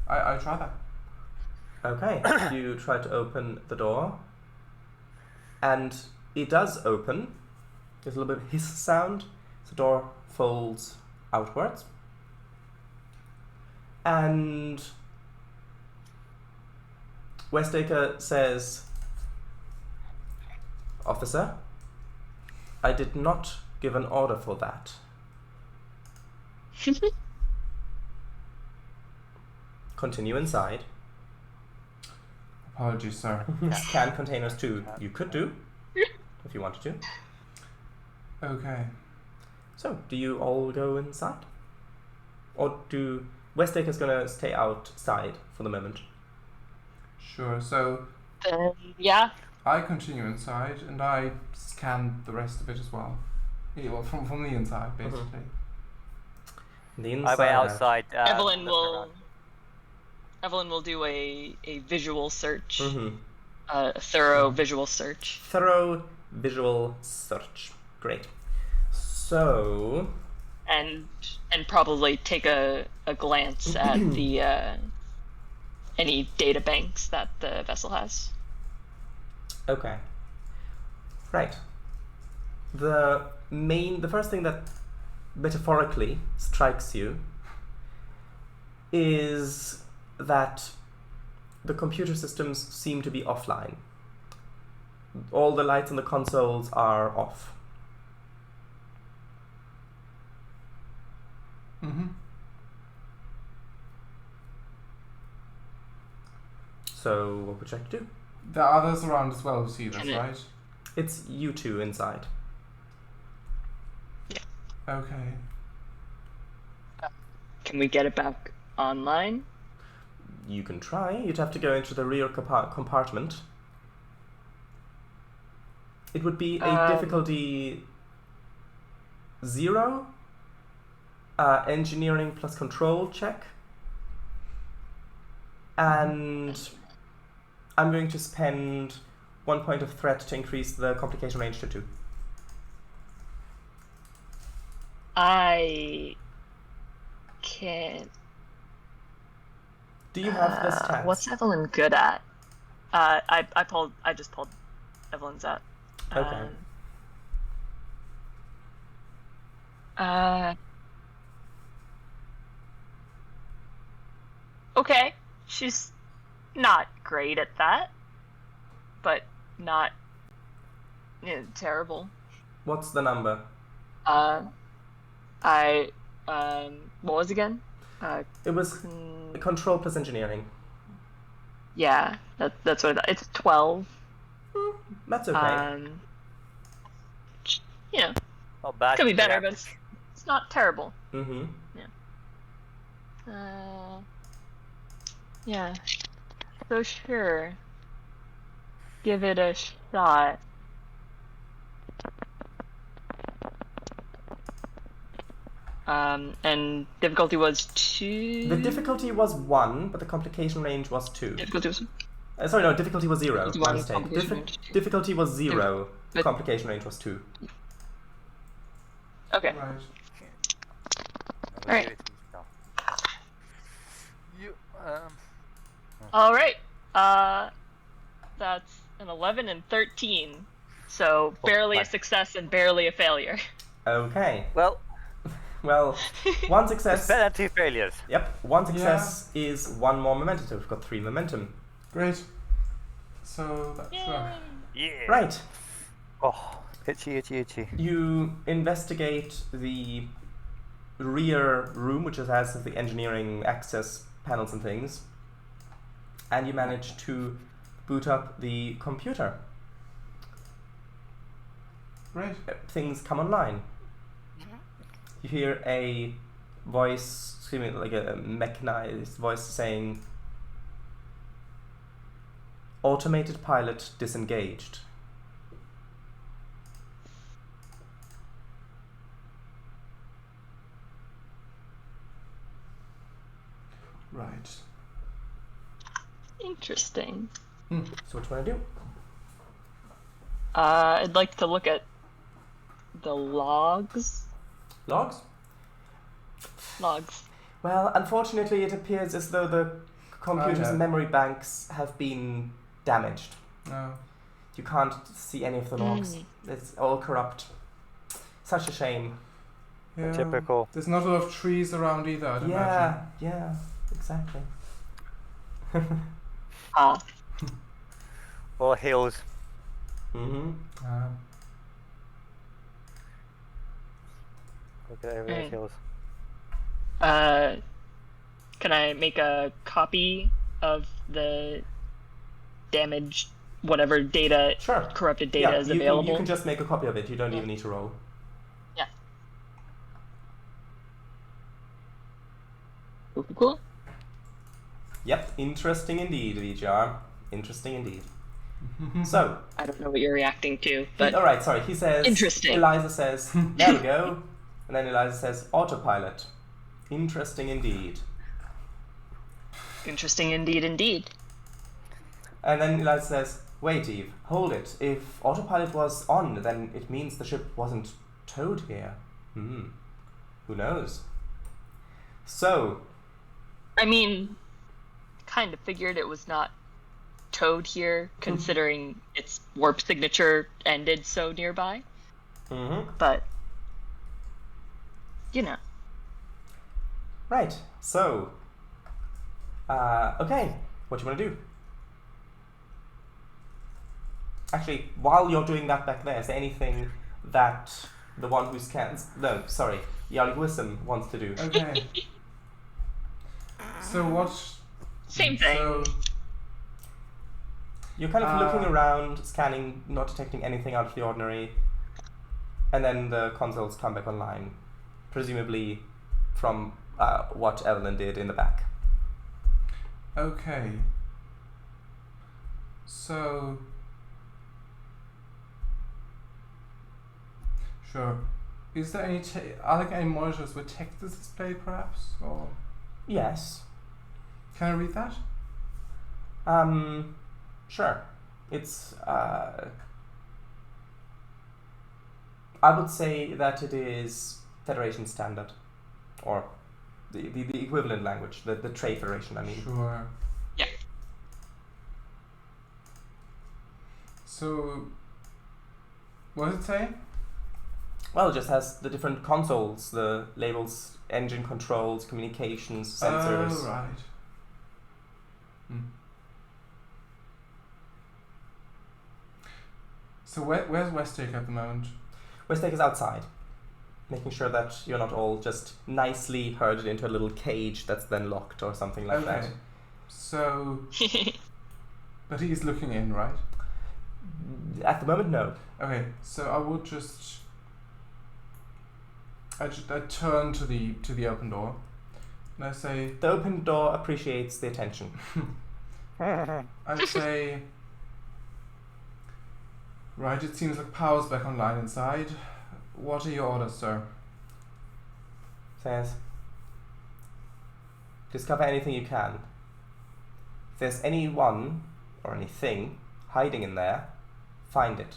I try that. Okay, you try to open the door, and it does open. There's a little bit of hiss sound. The door folds outwards, and Westacre says, "Officer, I did not give an order for that." Continue inside. Apologies, sir. Scan containers too. You could do, if you wanted to. Okay. So, do you all go inside? Or do... Westacre's gonna stay outside for the moment. Sure. So Yeah. I continue inside and I scan the rest of it as well. Yeah, well, from the inside, basically. The I inside. wait outside. Evelyn looking will. around. Evelyn will do a visual search, Mm-hmm. a thorough visual search. Thorough visual search. Great. So... And probably take a glance at the any data banks that the vessel has. Okay. Right. The first thing that metaphorically strikes you is that the computer systems seem to be offline. All the lights on the consoles are off. Mm-hmm. So, what would you like to do? There are others around as well who see this, Can it- right? It's you two inside. Okay. Can we get it back online? You can try. You'd have to go into the rear compartment. It would be a difficulty 0, engineering plus control check. And I'm going to spend 1 point of threat to increase the complication range to 2. I can't. Do you have the stats? What's Evelyn good at? I just pulled Evelyn's out. Okay. Okay, she's not great at that, but not terrible. What's the number? What was it again? It was control plus engineering. Yeah, that's what it's 12. That's okay. Not bad. Could be better, Yeah. but it's not terrible. Mm-hmm. Yeah. So sure. Give it a shot. And difficulty was 2. The difficulty was 1, but the complication range was 2. Difficulty was Sorry, no, difficulty was 0. Difficulty My one, mistake. complication range 2. Difficulty was 0. But- Complication range was 2. okay. Right. Alright. You, All right. That's an 11 and 13. So barely a fine. success and barely a failure. Okay. well, Well, one it's success. better than 2 failures. Yep, one success is 1 more momentum. So we've got 3 momentum. Great. So that's Yeah. Right. Oh, itchy. You investigate the rear room, which has the engineering access panels and things, and you manage to boot up the computer. great. Things come online. You hear a voice screaming, like a mechanized voice saying, "Automated pilot disengaged." Right. Interesting. So what do you want to do? I'd like to look at the logs. Logs? Logs. Well, unfortunately, it appears as though the computers yeah. and memory banks have been damaged. No. You can't see any of the logs. It's all corrupt. Such a shame. Yeah. Typical. There's not a lot of trees around either, I'd imagine. Yeah, exactly. Ah. Or hills. Mm-hmm. Look at over those hills. Can I make a copy of the damaged whatever data, Sure. corrupted data is you available? Can, you can just make a copy of it. You don't even need to roll. Yeah. Cool. Yep, interesting indeed, VGR. Interesting indeed. So, I don't know what you're reacting to, but alright, sorry, he says... Interesting. Eliza says, there we go. And then Eliza says, autopilot. Interesting indeed. interesting indeed. And then Eliza says, wait, Eve, hold it. If autopilot was on, then it means the ship wasn't towed here. Who knows? So... I mean, kind of figured it was not towed here, considering its warp signature ended so nearby. But, you know. Right, so... okay, what do you want to do? Actually, while you're doing that back there, is there anything that the one who scans... No, sorry, Yali wants to do? Okay. So what... Same thing. So, You're kind of looking around, scanning, not detecting anything out of the ordinary, and then the consoles come back online, presumably from what Evelyn did in the back. okay. So... Sure. Is there any... are there any monitors with text displayed, perhaps? Or... Yes. Can I read that? Sure. It's, I would say that it is Federation standard, or the equivalent language, the Trade Federation, I mean. Sure. Yeah. So... What does it say? Well, it just has the different consoles, the labels, engine controls, communications, sensors. Oh, right. So where's Westlake at the moment? Westlake is outside, making sure that you're not all just nicely herded into a little cage that's then locked or something like that. So... But he's looking in, right? At the moment, no. Okay, so I would just... I turn to the open door, and I say... The open door appreciates the attention. I'd say... Right, it seems like power's back online inside. What are your orders, sir? Says, discover anything you can. If there's anyone or anything hiding in there, find it.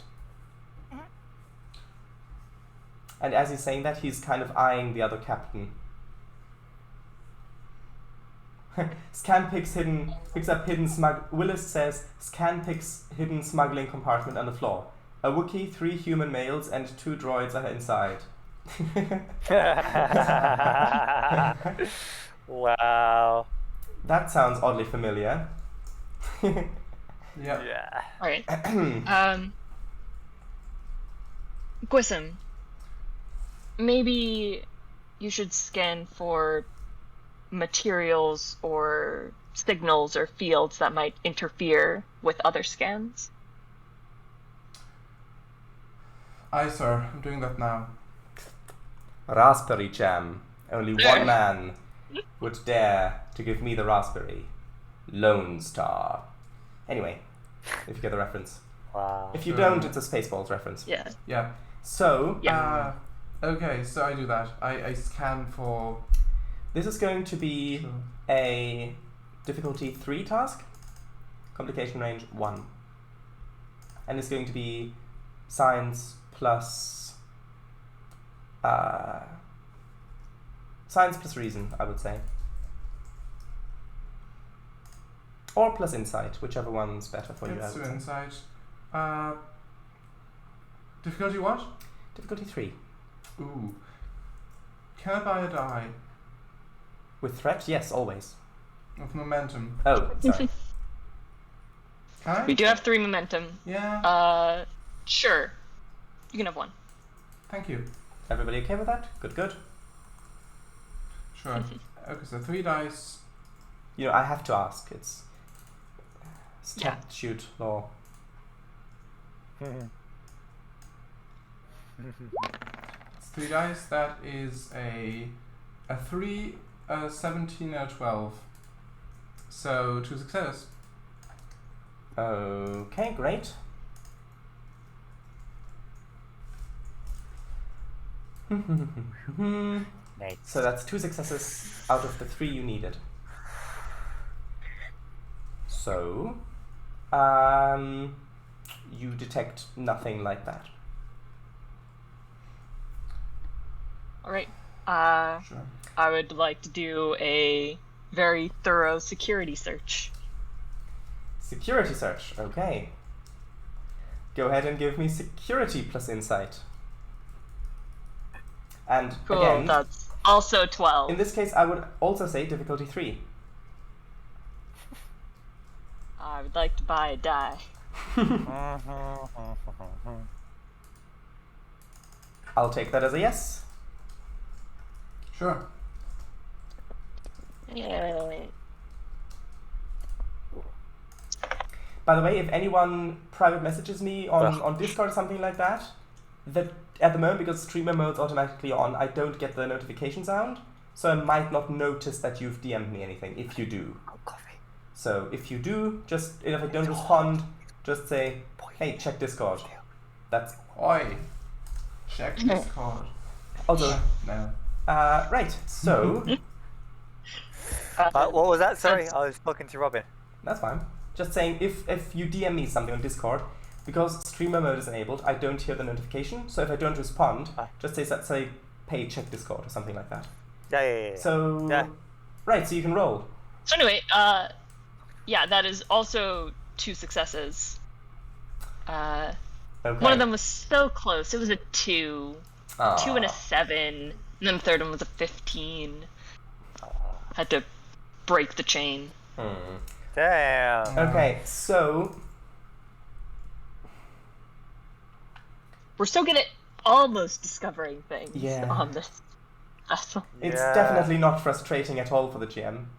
And as he's saying that, he's kind of eyeing the other captain. Scan picks up hidden Willis says, scan picks hidden smuggling compartment on the floor. A Wookiee, 3 human males, and 2 droids are inside. Wow. That sounds oddly familiar. Yeah. Alright. Gwissom, maybe you should scan for materials or signals or fields that might interfere with other scans. Aye, sir. I'm doing that now. Raspberry jam. Only one man would dare to give me the raspberry. Lone Star. Anyway, if you get the reference. Wow. If you don't, it's a Spaceballs reference. Yeah. Yeah. So, Okay, so I do that. I scan for... this is going to be Sure. a difficulty 3 task, complication range 1. And it's going to be science plus Science plus reason, I would say. Or plus insight, whichever one's better for you. Let's I do would say. insight. Difficulty what? Difficulty 3. Ooh. Can I buy a die? With threat? Yes, always. With momentum. Oh, sorry. Can I? We do have 3 momentum. Yeah. Sure. You can have 1. Thank you. Everybody okay with that? Good, good. Sure. Okay, so 3 dice. You know, I have to ask. It's statute law. It's 3 dice. That is a 3, a 17, and a 12. So 2 successes. Okay, great. Nice. So that's 2 successes out of the 3 you needed. So, you detect nothing like that. Alright. Sure. I would like to do a very thorough security search. Security search, okay. Go ahead and give me security plus insight. And Cool, again, that's also 12. in this case, I would also say difficulty 3. I would like to buy a die. I'll take that as a yes. Sure. Yeah. By the way, if anyone private messages me on Discord or something like that, at the moment, because streamer mode's automatically on, I don't get the notification sound, so I might not notice that you've DM'd me anything, if you do. So if you do, if I don't respond, just say, hey, check Discord. That's... Oi. Check Discord. Also, No. right, so... What was that? Sorry, I was talking to Robin. That's fine. Just saying, if you DM me something on Discord, because streamer mode is enabled, I don't hear the notification, so if I don't respond, just say, hey, check Discord, or something like that. Yeah. So, Yeah. Right, so you can roll. So anyway, yeah, that is also 2 successes. Okay. One of them was so close. It was a 2. Aw. 2 and a 7. And then the third one was a 15. Had to break the chain. Damn. Okay, so... We're so good at almost discovering things Yeah. on this vessel. It's Yeah. definitely not frustrating at all for the GM.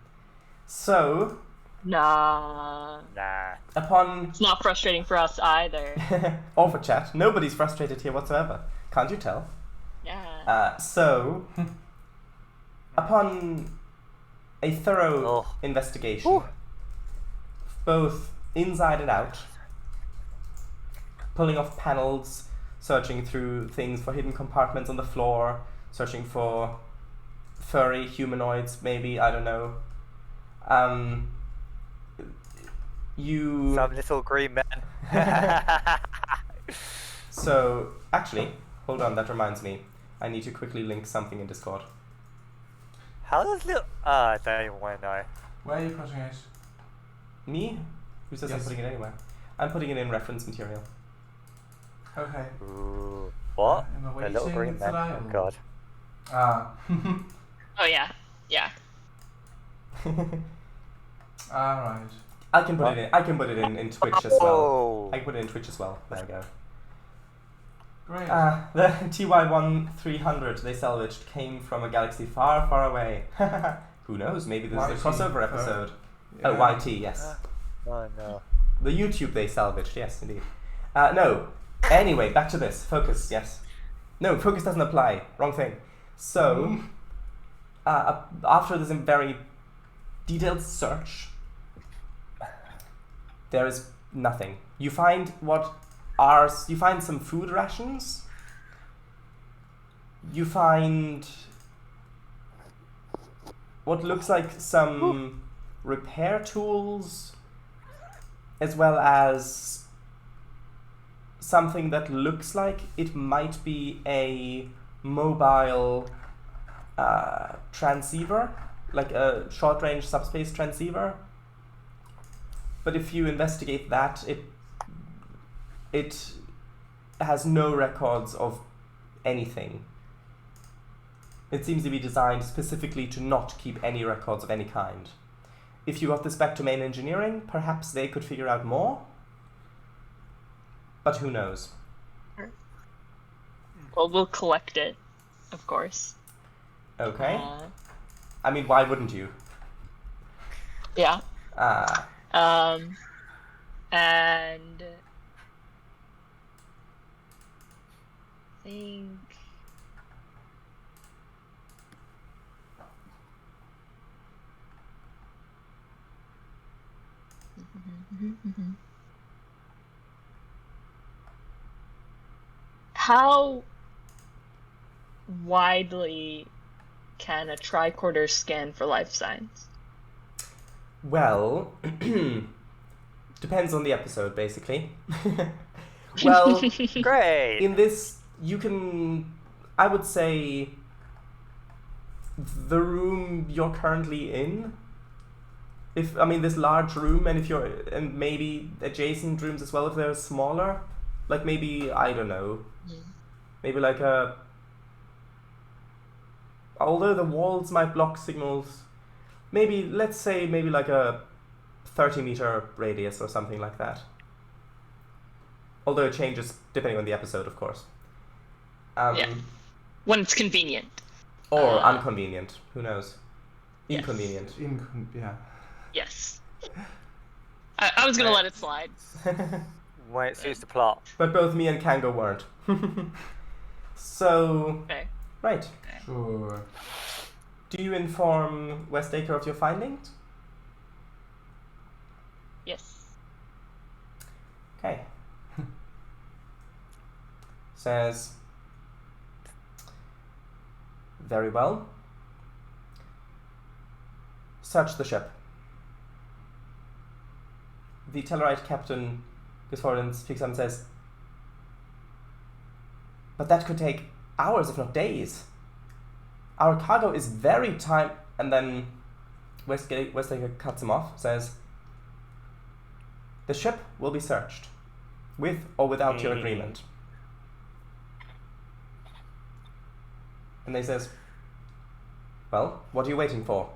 So, Nah. Nah. upon... It's not frustrating for us either. or for chat, nobody's frustrated here whatsoever. Can't you tell? Yeah. So, upon a thorough investigation, both inside and out, pulling off panels, searching through things for hidden compartments on the floor, searching for furry humanoids, maybe, I don't know. You... Some little green man. So, actually, hold on, that reminds me. I need to quickly link something in Discord. How does little... I don't even want to know. Where are you putting it? Me? Who says I'm Yes. putting it anywhere? I'm putting it in reference material. Okay. Ooh. What? Am I A little waiting? green It's man. Oh reliable. god. Ah. Oh yeah. Yeah. Alright. I can put it in. I can put it in Twitch as well. Oh. I can put it in Twitch as well. There we go. Great. The TY1300 they salvaged came from a galaxy far, far away. Who knows? Maybe this is a YT, crossover episode. Yeah. Oh, YT, yes. Oh no. The YouTube they salvaged, yes, indeed. No. Anyway, back to this. Focus, yes. No, focus doesn't apply. Wrong thing. So, after this very detailed search, there is nothing. You find you find some food rations. You find what looks like some repair tools, as well as something that looks like it might be a mobile transceiver, like a short-range subspace transceiver. But if you investigate that, it has no records of anything. It seems to be designed specifically to not keep any records of any kind. If you got this back to main engineering, perhaps they could figure out more. But who knows? Well, we'll collect it, of course. Okay. I mean, why wouldn't you? Yeah. And I think how widely can a tricorder scan for life signs? well, depends on the episode, basically. Well, Great. in this, you can, I would say, the room you're currently in. This large room, and maybe adjacent rooms as well if they're smaller. Like maybe, I don't know, maybe like although the walls might block signals, let's say like a 30-meter radius or something like that. Although it changes depending on the episode, of course. Yeah. When it's convenient. Or inconvenient, who knows? Yes. Inconvenient. Yeah. Yes. I was gonna let it slide. When it suits the plot. But both me and Kango weren't. So, Okay. right. Sure. Do you inform Westacre of your findings? Yes. Okay. Says, very well. Search the ship. The Tellarite captain goes forward and speaks up and says, but that could take hours, if not days. Our cargo is very time... And then Westacre cuts him off, says, the ship will be searched, with or without your agreement. And he says, well, what are you waiting for?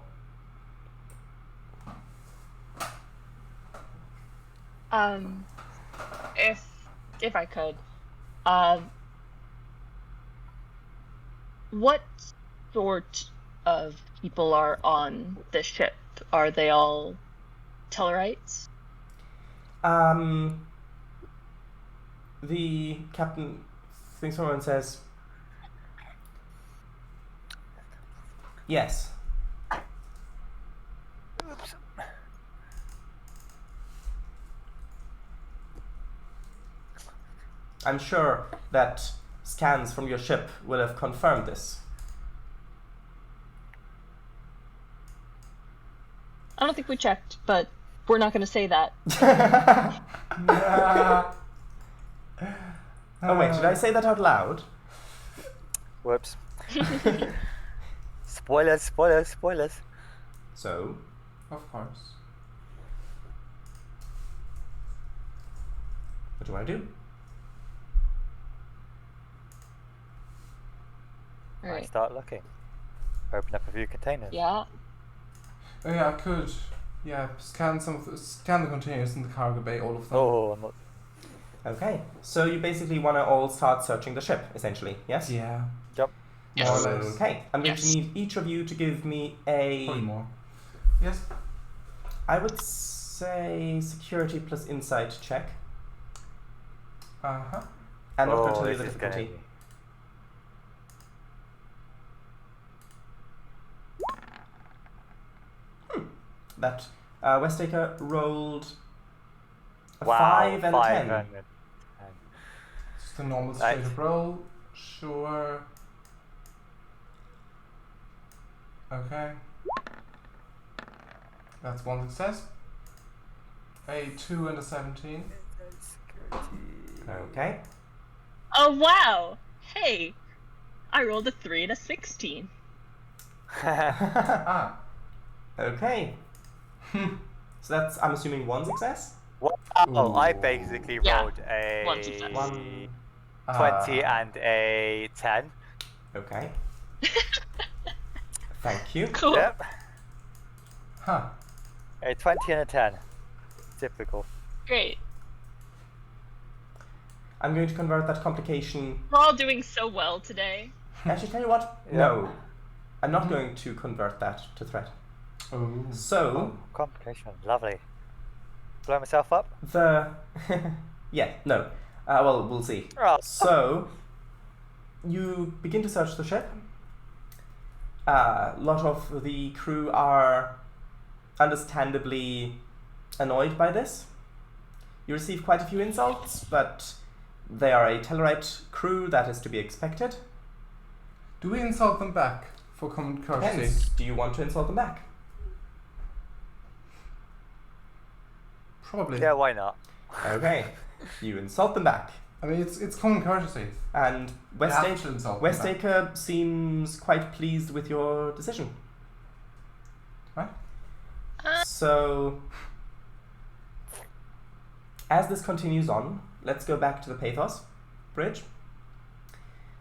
If I could, what sort of people are on this ship? Are they all Tellarites? The captain thinks for a moment and says, yes. Oops. I'm sure that scans from your ship will have confirmed this. I don't think we checked, but we're not going to say that. Oh wait, did I say that out loud? Whoops. Spoilers. So, Of course. what do you want to do? I Right. start looking. Open up a few containers. Yeah. Oh yeah, I could. Yeah, scan the containers in the cargo bay, all of them. Oh, I'm not. Okay, so you basically want to all start searching the ship, essentially, yes? Yeah. Yep. Yes. More or less. Okay, I'm going Yes. to need each of you to give me Probably a, more. Yes. I would say security plus insight check. Uh-huh. And not going to tell you this the is gonna difficulty. be- That Westacre rolled a Wow, 5 and a 10. and a 10. Just a normal Right. straight up roll. Sure. Okay. That's one success. A 2 and a 17. Okay. Oh wow! Hey, I rolled a 3 and a 16. Ah. Okay. So that's, I'm assuming, one success? Oh, I Ooh. basically Yeah, rolled a one success. 20 and a 10. Okay. Thank you. Cool. Yep. Huh. A 20 and a 10. Typical. Great. I'm going to convert that complication. We're all doing so well today. Actually, tell you what? Yeah. No. I'm not going to convert that to threat. Oh. So, Complication. Lovely. Blow myself up? the... yeah, no. Well, we'll see. Oh. So, you begin to search the ship. A lot of the crew are understandably annoyed by this. You receive quite a few insults, but they are a Tellarite crew, that is to be expected. Do we insult them back for common courtesy? Depends. Do you want to insult them back? Probably. Yeah, why not? Okay. You insult them back. I mean, it's common courtesy. And You have to insult them back. Westacre seems quite pleased with your decision. Right? So, as this continues on, let's go back to the Pathos bridge.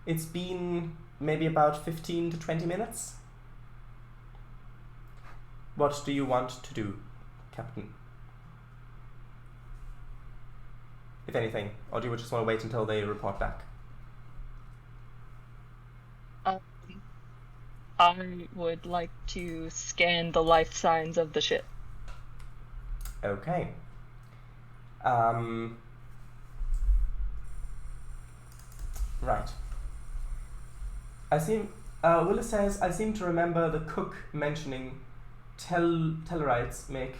It's been maybe about 15 to 20 minutes. What do you want to do, Captain? If anything, or do you just want to wait until they report back? I would like to scan the life signs of the ship. Okay. Right. Willis says, I seem to remember the cook mentioning Tellarites make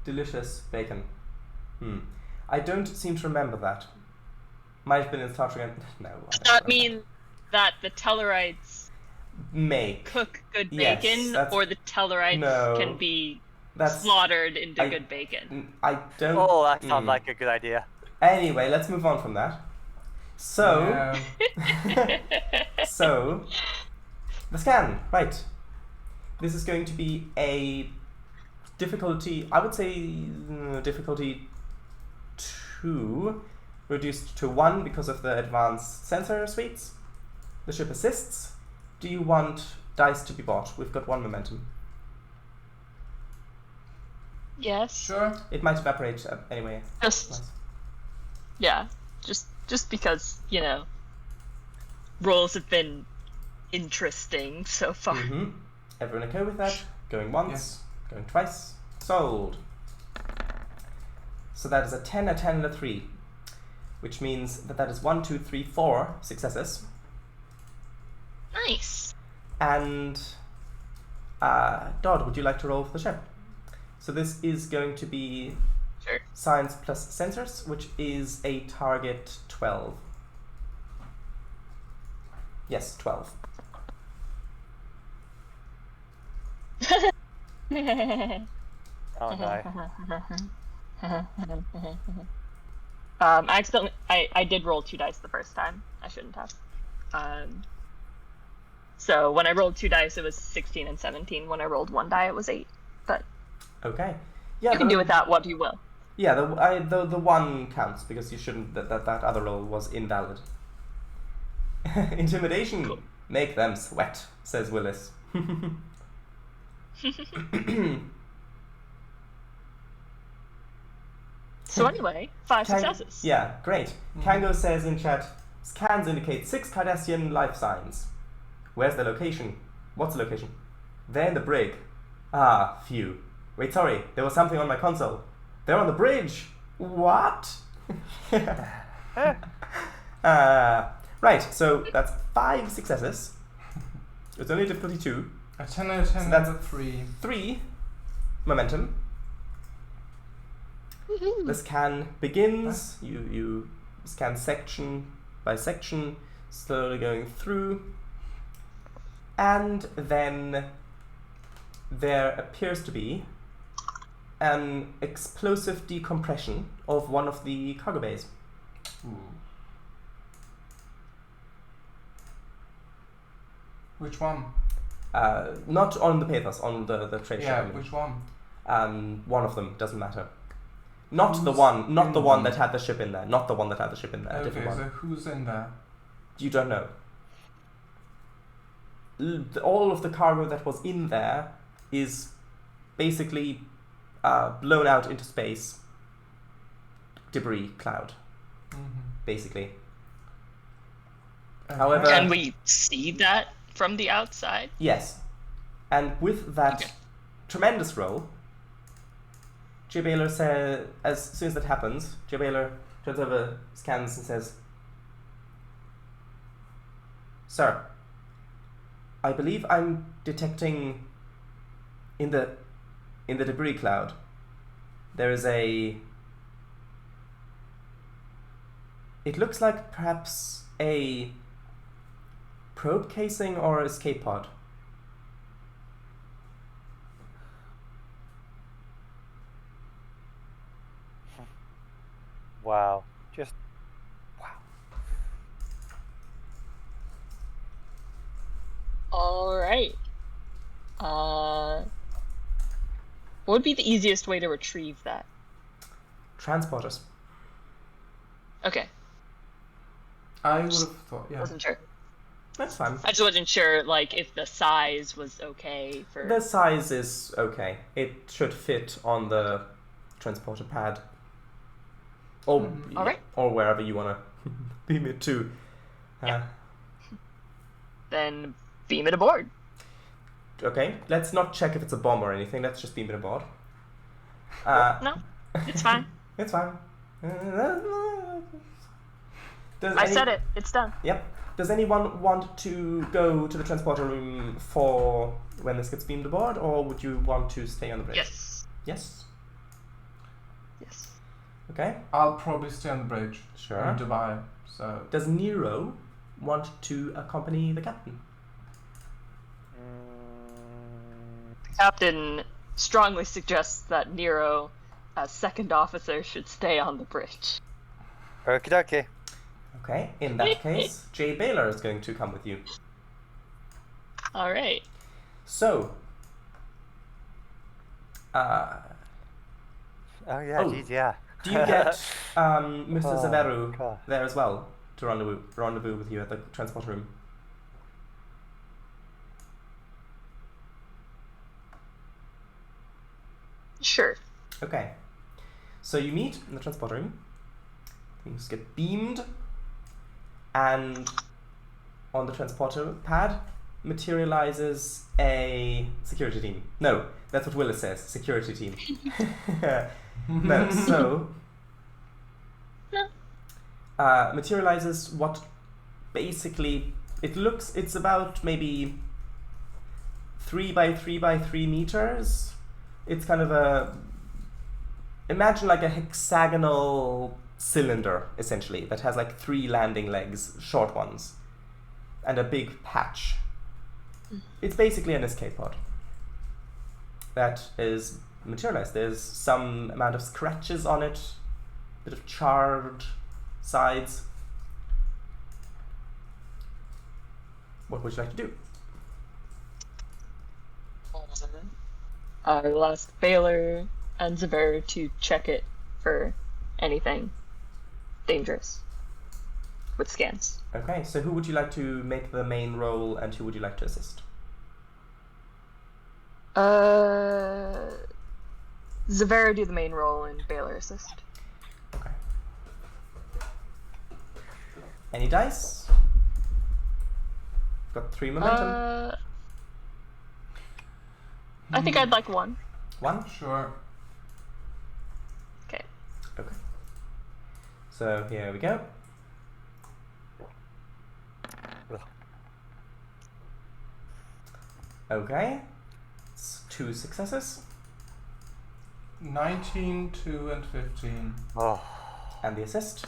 delicious bacon. I don't seem to remember that. Might have been in Star Trek. No. Does that mean that the Tellarites make cook good Yes, bacon, that's- or the Tellarites No. can be That's slaughtered into I- good bacon? I don't. Oh, that sounds like a good idea. Anyway, let's move on from that. So, Yeah. so the scan, right? This is going to be a difficulty. I would say difficulty 2, reduced to 1 because of the advanced sensor suites. The ship assists. Do you want dice to be bought? We've got 1 momentum. Yes. Sure. It might evaporate anyway. Just Nice. yeah. Just because, you know, rolls have been interesting so far. Mm-hmm. Everyone okay with that? Going once, Yes. going twice. Sold. So that is a 10, a 10, and a 3, which means that is 1, 2, 3, 4 successes. Nice. And Dodd, would you like to roll for the ship? So this is going to be Sure. science plus sensors, which is a target 12. Yes, 12. Oh no. Accidentally, I did roll 2 dice the first time. I shouldn't have. So when I rolled 2 dice, it was 16 and 17. When I rolled 1 die, it was 8. But Okay. Yeah, you can do with that what you will. Yeah, the 1 counts because you shouldn't. That other roll was invalid. Intimidation. Cool. Make them sweat, says Willis. So anyway, 5 successes. Yeah, great. Kango says in chat, scans indicate 6 Cardassian life signs. Where's the location? What's the location? They're in the brig. Ah, phew. Wait, sorry, there was something on my console. They're on the bridge. What? Right, so that's 5 successes. It's only difficulty 2. A 10 out of 10 So that's and a 3. 3 momentum. Woohoo. The scan begins. You scan section by section, slowly going through. And then there appears to be an explosive decompression of one of the cargo bays. Ooh. Which one? Not on the Pathos, on the trade Yeah, ship. which one? One of them, doesn't matter. Not Who's the one in that had the ship in there. Not the one that had the ship in there. A Okay, different one. so who's in there? You don't know. All of the cargo that was in there is basically blown out into space. Debris cloud, basically. Okay. However, Can we see that from the outside? yes, and with that tremendous roll, J. Baylor says, as soon as that happens, J. Baylor turns over, scans, and says, "Sir, I believe I'm detecting in the debris cloud there is a. It looks like perhaps a probe casing or escape pod." Wow. Just wow. All right. What would be the easiest way to retrieve that? Transporters. Okay, I would have thought, yeah. wasn't sure. That's fine. I just wasn't sure, like, if the size was okay for. The size is okay. It should fit on the transporter pad. Or, All right. or wherever you want to beam it to. Then beam it aboard. Okay, let's not check if it's a bomb or anything. Let's just beam it aboard. No, it's fine. It's fine. I said it. It's done. Yep. Does anyone want to go to the transporter room for when this gets beamed aboard, or would you want to stay on the bridge? Yes. Yes? Yes. Okay. I'll probably stay on the bridge. Sure. In Doviah, so... Does Nero want to accompany the captain? The captain strongly suggests that Nero, as second officer, should stay on the bridge. Okie dokie. Okay, in that case, Jay Baylor is going to come with you. All right. So, Oh yeah, Oh. geez, yeah. do you get Mr. Oh, Zaveru God. there as well to rendezvous with you at the transport room? Sure. Okay. So you meet in the transport room. Things get beamed, and on the transporter pad materializes a security team. No, that's what Willis says. Security team. No, so materializes what basically it's about maybe 3 by 3 by 3 meters. It's kind of imagine like a hexagonal cylinder, essentially, that has like 3 landing legs, short ones, and a big patch. It's basically an escape pod that is materialized. There's some amount of scratches on it, a bit of charred sides. What would you like to do? I will ask Baylor and Zaver to check it for anything dangerous with scans. Okay, so who would you like to make the main role, and who would you like to assist? Zaver do the main role and Baylor assist. Okay. Any dice? Got 3 momentum. I think I'd like 1. 1? Sure. Okay. Okay. So here we go. Okay. It's 2 successes. 19, 2, and 15. Oh, And the assist?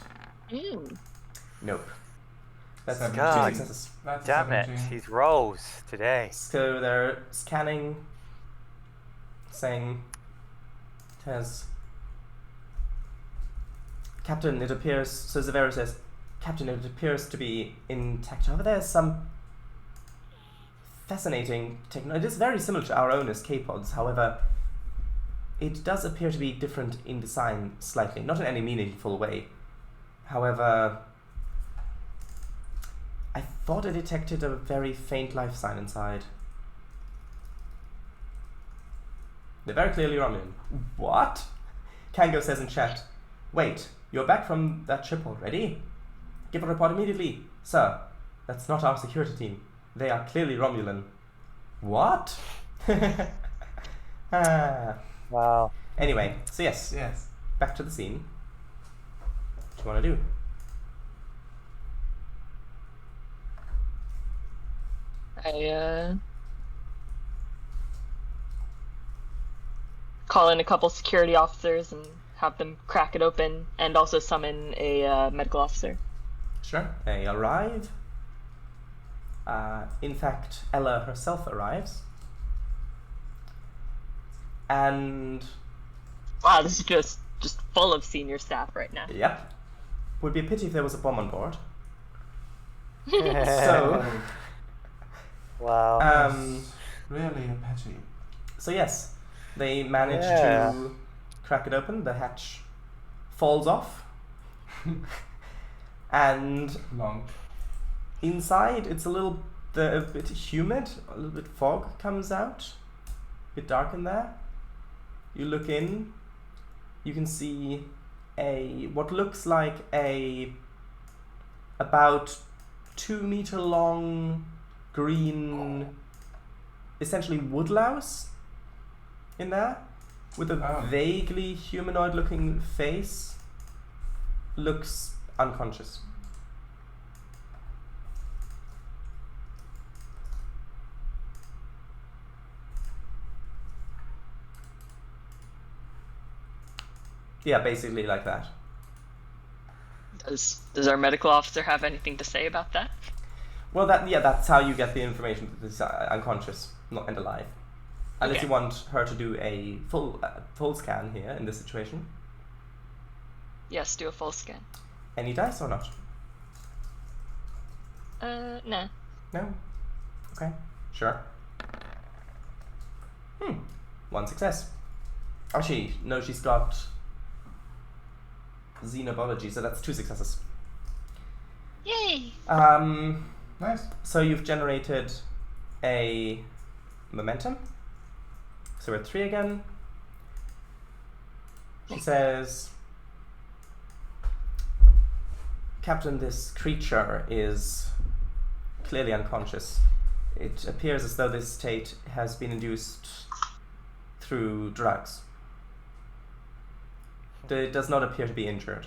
Mm. Nope. That's 2 God. successes. That's damn it. 17. These rolls today. So they're scanning, saying, says, Captain, it appears, so Zavera says, Captain, it appears to be intact. Over there's some fascinating technology. It is very similar to our own escape-pods, however, it does appear to be different in design slightly, not in any meaningful way. However, I thought I detected a very faint life sign inside. They're very clearly Romulan. What? Kango says in chat, wait, you're back from that ship already? Give a report immediately. Sir, that's not our security team. They are clearly Romulan. What? Wow. Anyway, so yes, back to the scene. What do you want to do? I call in a couple security officers and have them crack it open, and also summon a medical officer. Sure. They arrive. In fact, Ella herself arrives. And... Wow, this is just full of senior staff right now. Yep. Would be a pity if there was a bomb on board. So... Wow. Really a pity. So yes, they manage to crack it open. The hatch falls off. And Long. inside, it's a bit humid. A little bit fog comes out. A bit dark in there. You look in. You can see what looks like about 2 meter long green, essentially woodlouse in there, with a vaguely humanoid looking face. Looks unconscious. Yeah, basically like that. Does our medical officer have anything to say about that? Well, that's how you get the information that this is unconscious, not and alive. Unless Okay. you want her to do a full scan here in this situation. Yes, do a full scan. Any dice or not? Nah. No? Okay, sure. 1 success. Oh, she's got xenobiology, so that's 2 successes. Yay! Nice. So you've generated a momentum. So we're at 3 again. She says, Captain, this creature is clearly unconscious. It appears as though this state has been induced through drugs. It does not appear to be injured.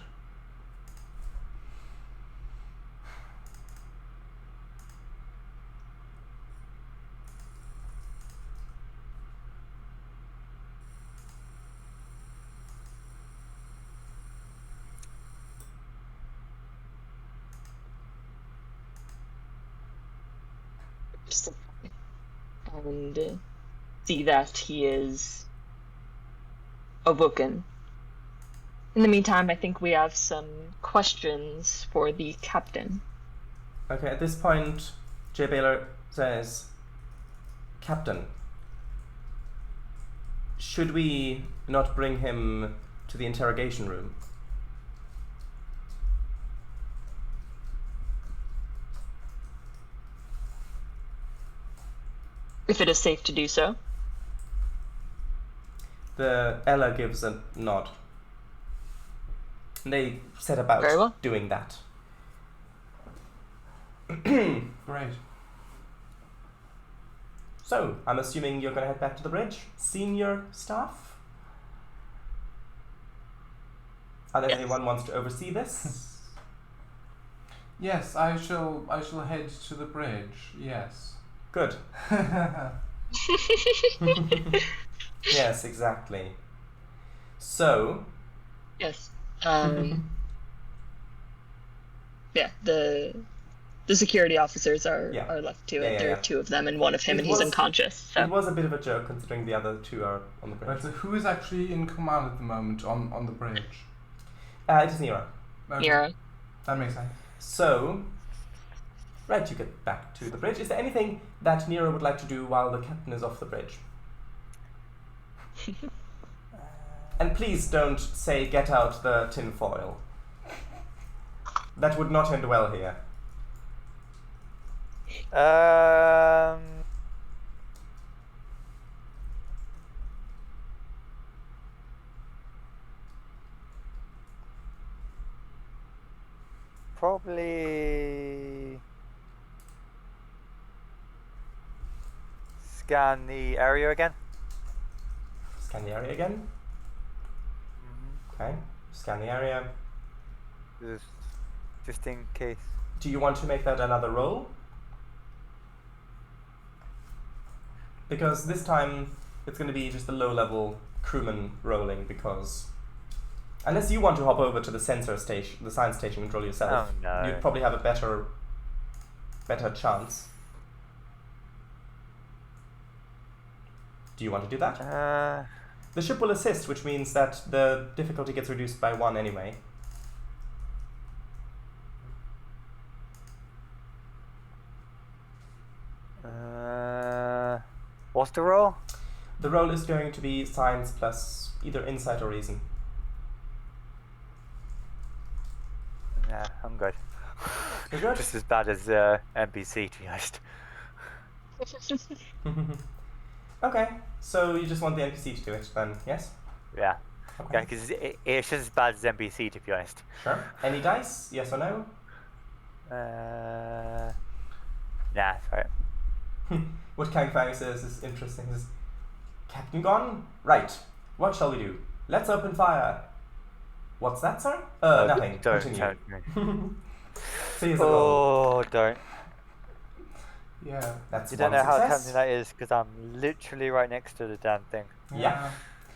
And see that he is awoken. In the meantime, I think we have some questions for the captain. Okay, at this point, Jay Baylor says, Captain, should we not bring him to the interrogation room? If it is safe to do so. Ella gives a nod. They set about Very well. doing that. Great. So, I'm assuming you're going to head back to the bridge? Senior staff? Unless Yes. anyone wants to oversee this? Yes, I shall head to the bridge. Yes. Good. Yes, exactly. So, Yes. Yeah, the security officers are left to it. There are 2 of them and 1 of him, and he's unconscious. So. It was a bit of a joke considering the other 2 are on the bridge. Right, so who is actually in command at the moment on the bridge? It is Nero. Okay. Nero. That makes sense. So, Right, you get back to the bridge. Is there anything that Nero would like to do while the captain is off the bridge? And please don't say get out the tin foil. That would not end well here. Probably scan the area again. Scan the area again. Okay, scan the area. Just in case. Do you want to make that another roll? Because this time it's going to be just a low-level crewman rolling, because unless you want to hop over to the sensor station, the science station, and roll yourself, Oh, no. you'd probably have a better chance. Do you want to do that? The ship will assist, which means that the difficulty gets reduced by 1 anyway. What's the roll? The roll is going to be science plus either insight or reason. Nah, I'm good. You're good? Just as bad as NPC, to be honest. Okay, so you just want the NPC to do it then, yes? Yeah. Okay. Yeah, because it's just as bad as NPC, to be honest. Sure. Any dice? Yes or no? Nah, sorry. What CangoFango says is interesting. Is Captain gone? Right. What shall we do? Let's open fire. What's that, sir? Nothing. Continue. See you as a roll. Oh, don't. Yeah. That's You don't one know how success. tempting that is, because I'm literally right next to the damn thing. Yeah.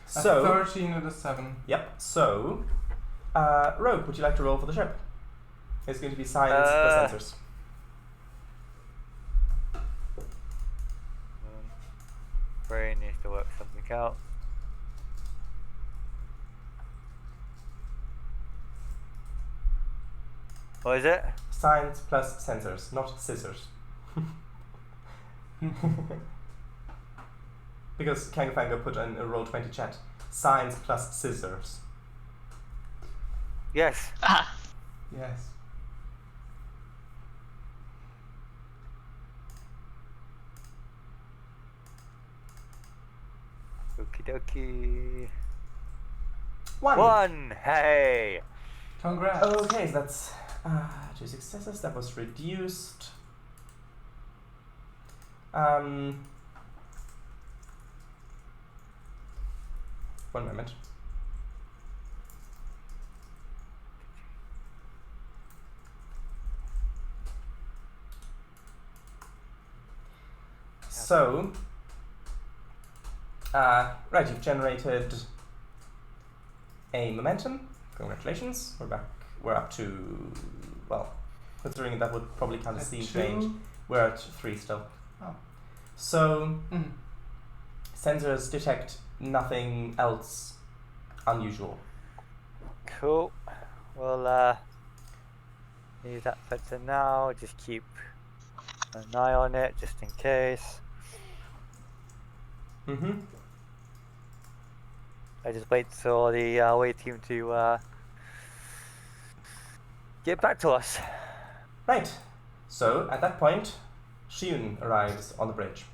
A So, 13 and a 7. yep. So, Rogue, would you like to roll for the ship? It's going to be science plus sensors. Brain needs to work something out. What is it? Science plus sensors, not scissors. Because CangoFango put in a Roll20 chat. Science plus scissors. Yes. Ah, Yes. Okie dokie. 1. 1! Hey! Congrats. Okay, so that's 2 successes. That was reduced. One moment. So, right, you've generated a momentum. Congratulations. We're back. We're up to, well, considering that would probably count as At scene 2? change, we're at 3 still. Oh. So, Mhm. sensors detect nothing else unusual. Cool. We'll leave that for now. Just keep an eye on it, just in case. Mm-hmm. I just wait for the away team to get back to us. Right. So, at that point, Shiun arrives on the bridge.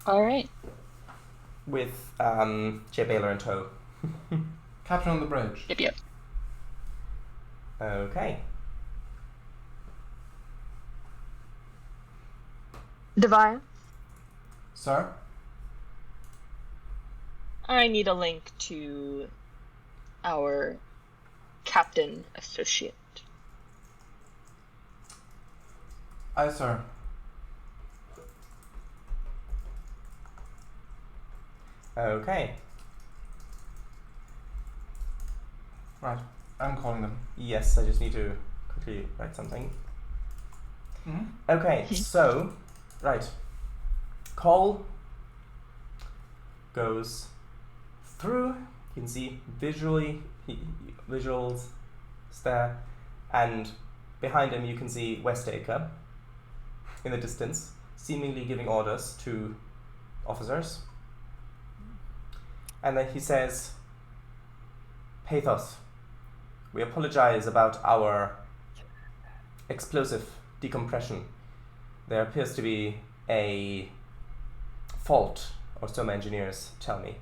all right. With Jay Baylor in tow. Captain on the bridge. Yep, yep. Okay. Doviah, Sir? I need a link to our captain associate. Aye, sir. Okay. Right. I'm calling them. Yes, I just need to quickly write something. Mm-hmm. Okay, so, right. Call goes through. You can see visuals is there, and behind him you can see Westacre in the distance, seemingly giving orders to officers. And then he says, Pathos, we apologize about our explosive decompression. There appears to be a fault, or some engineers tell me.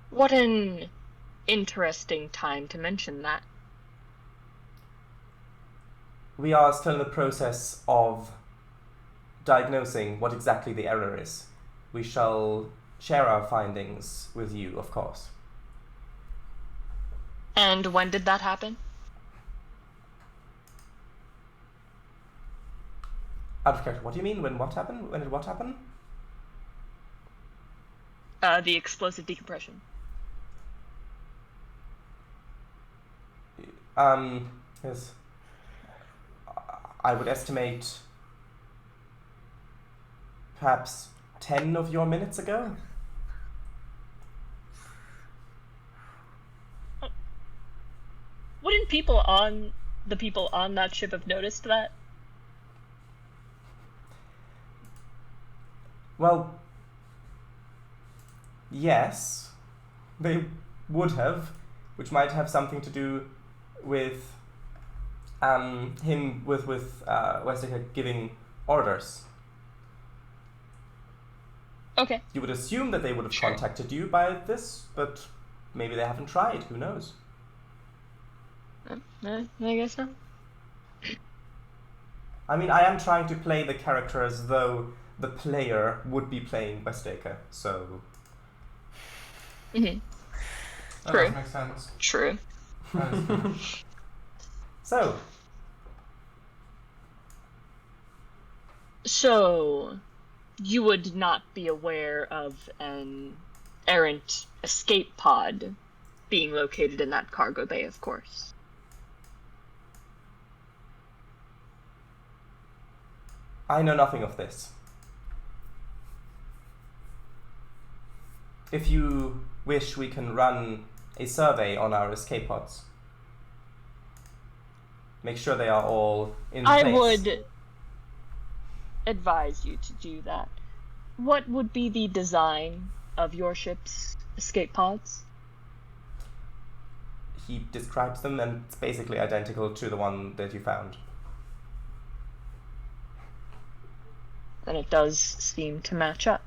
What an interesting time to mention that. We are still in the process of diagnosing what exactly the error is. We shall share our findings with you, of course. And when did that happen? Out of character, what do you mean? When what happened? When did what happen? The explosive decompression. Yes. I would estimate perhaps 10 of your minutes ago. Wouldn't the people on that ship have noticed that? Well, yes, they would have, which might have something to do with him with Westacre giving orders. Okay. You would assume that they would have contacted you by this, but maybe they haven't tried. Who knows? I guess so. I mean, I am trying to play the character as though the player would be playing Westacre, so... Mm-hmm. That True. does make sense. True. That is true. So, you would not be aware of an errant escape pod being located in that cargo bay, of course. I know nothing of this. If you wish, we can run a survey on our escape pods. Make sure they are all in place. I would advise you to do that. What would be the design of your ship's escape pods? He describes them, and it's basically identical to the one that you found. Then it does seem to match up.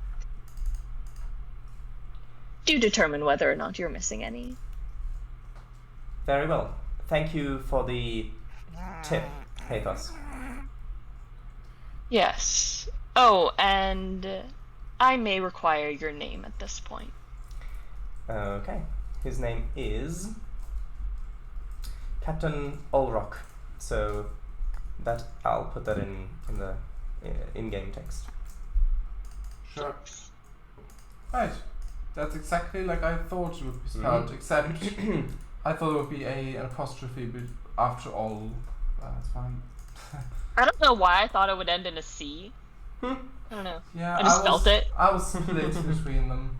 Do determine whether or not you're missing any. Very well. Thank you for the tip, Pathos. Yes. Oh, and I may require your name at this point. Okay. His name is Captain Ulrock. So that I'll put that in the in-game text. Sure. Right. That's exactly like I thought it would be spelled, except I thought it would be an apostrophe, but after all, that's fine. I don't know why I thought it would end in a C. I don't know. Yeah, I just felt it. I was split between them.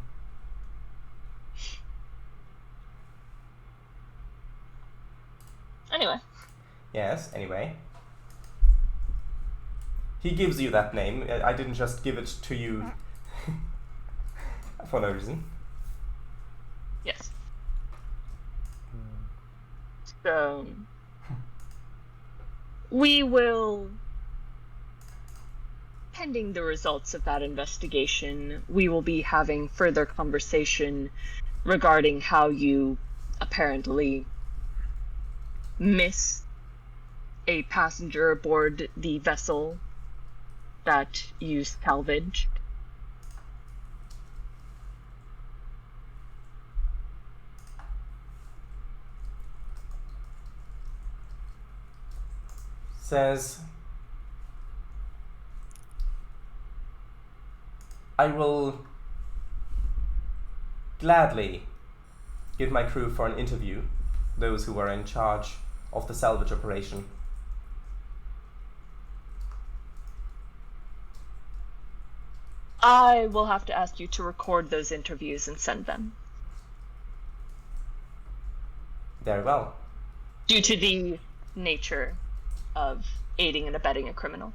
Anyway. Yes, anyway. He gives you that name. I didn't just give it to you for no reason. Yes. So, we will, pending the results of that investigation, we will be having further conversation regarding how you apparently miss a passenger aboard the vessel that you salvaged. Says, I will gladly give my crew for an interview, those who were in charge of the salvage operation. I will have to ask you to record those interviews and send them. Very well. Due to the nature of aiding and abetting a criminal.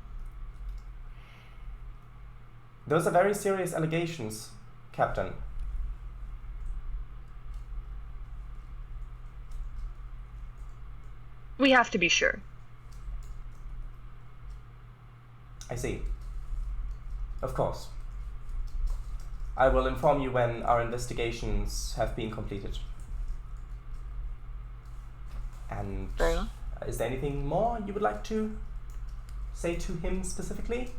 Those are very serious allegations, Captain. We have to be sure. I see. Of course. I will inform you when our investigations have been completed. And Very well. is there anything more you would like to say to him specifically?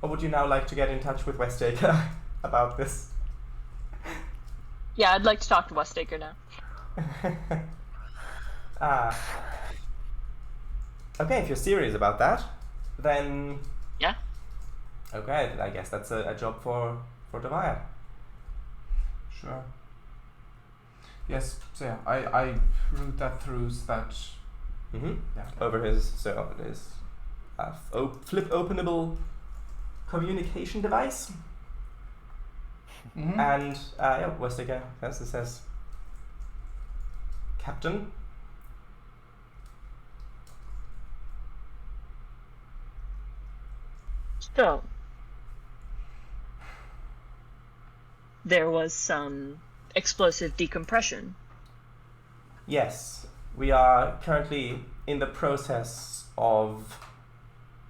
Or would you now like to get in touch with Westacre about this? Yeah, I'd like to talk to Westacre now. Okay, if you're serious about that, then... Yeah. Okay, I guess that's a job for Doviah. Sure. Yes, so yeah, I route that through so that... Mm-hmm. Yeah. Over his flip openable communication device. Mm-hmm. And yeah, Westacre, yes, it says, Captain. So, there was some explosive decompression. Yes, we are currently in the process of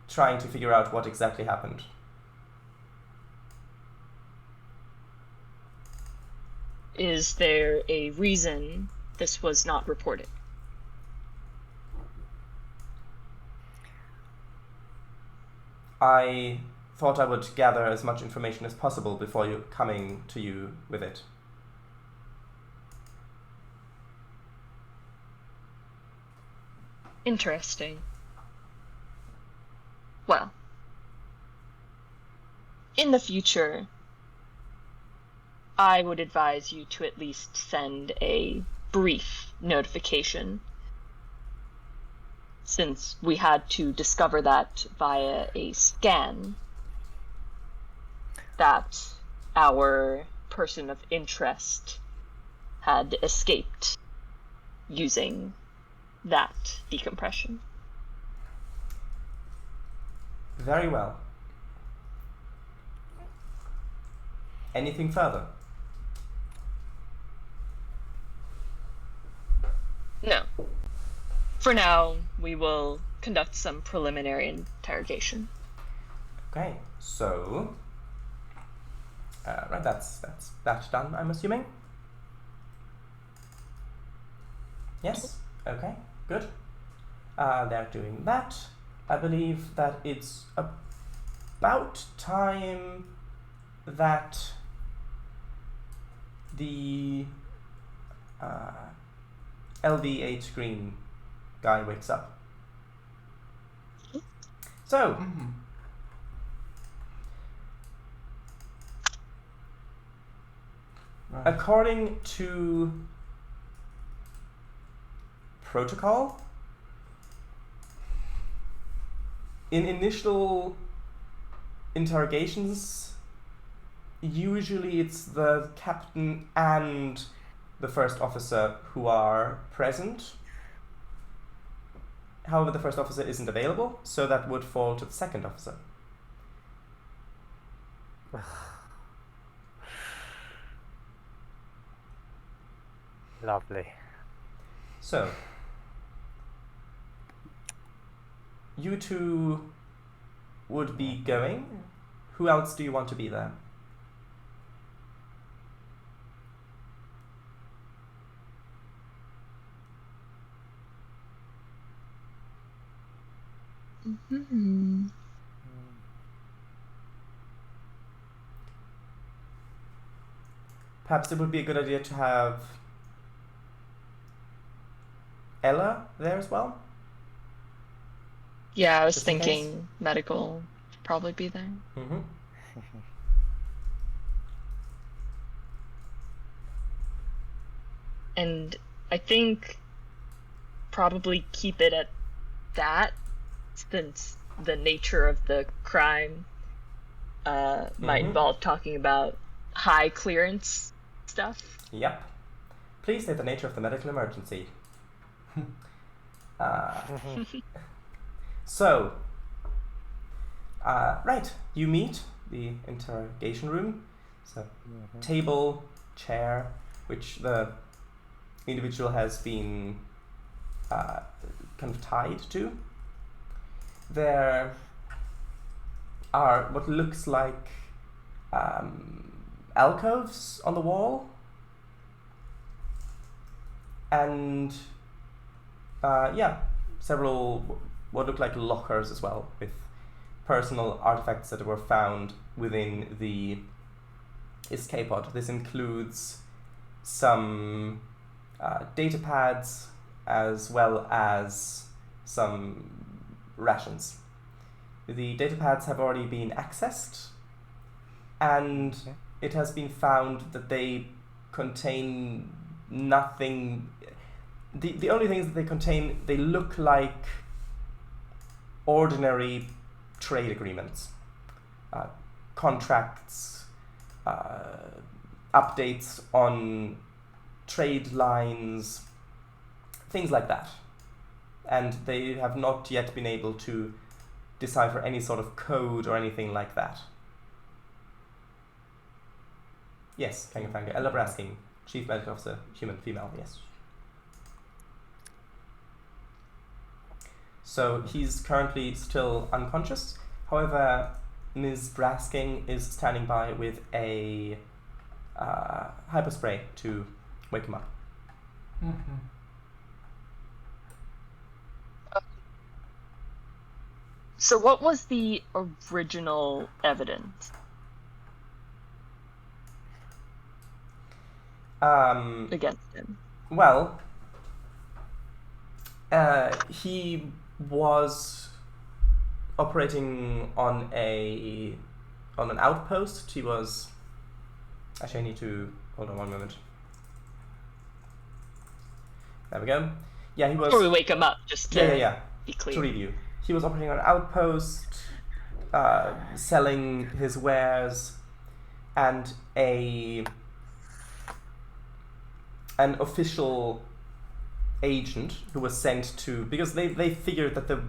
trying to figure out what exactly happened. Is there a reason this was not reported? I thought I would gather as much information as possible before coming to you with it. Interesting. Well, in the future, I would advise you to at least send a brief notification, since we had to discover that via a scan that our person of interest had escaped using that decompression. Very well. Anything further? No. For now, we will conduct some preliminary interrogation. Okay, so right, that's done, I'm assuming. Yes. Okay. Good. They're doing that. I believe that it's about time that the LV8 green guy wakes up. So, Right. according to protocol, in initial interrogations, usually it's the captain and the first officer who are present. However, the first officer isn't available, so that would fall to the second officer. Lovely. So, you two would be going. Who else do you want to be there? Mm-hmm. Perhaps it would be a good idea to have Ella there as well? Yeah, I was Just in case. thinking medical would probably be there. Mm-hmm. And I think probably keep it at that, since the nature of the crime might Mhm. involve talking about high clearance stuff. Yep. Please state the nature of the medical emergency. So, right, you meet the interrogation room. So, table, chair, which the individual has been kind of tied to. There are what looks like alcoves on the wall, and several what look like lockers as well, with personal artifacts that were found within the escape pod. This includes some data pads as well as some rations. The data pads have already been accessed, and it has been found that they contain nothing. The only things that they contain, they look like ordinary trade agreements, contracts, updates on trade lines, things like that. And they have not yet been able to decipher any sort of code or anything like that. Yes, CangoFango. Ella Brasking, Chief Medical Officer, human, female, yes. So he's currently still unconscious. However, Ms. Brasking is standing by with a hyperspray to wake him up. So what was the original evidence against him? Well, he was operating on an outpost. He was... Actually, I need to... Hold on one moment. There we go. Yeah, he was... Before we wake him up, just to be clear. To review. He was operating on an outpost, selling his wares, and an official agent who was sent to... Because they figured that there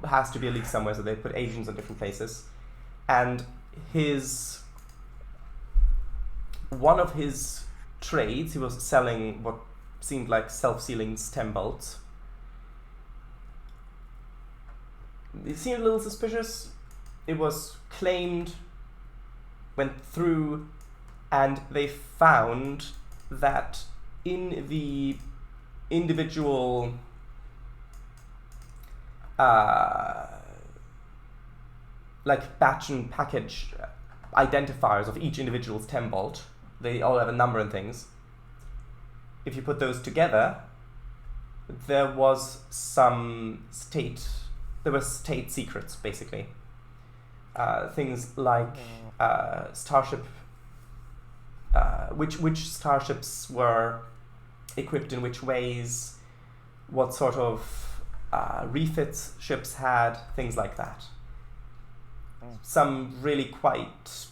has to be a leak somewhere, so they put agents in different places. And one of his trades, he was selling what seemed like self-sealing stem bolts. It seemed a little suspicious. It was claimed, went through, and they found that in the individual like batch and package identifiers of each individual stem bolt, they all have a number and things. If you put those together, there was state secrets, basically. Things like Starship, which starships were equipped in which ways, what sort of refits ships had, things like that. Some really quite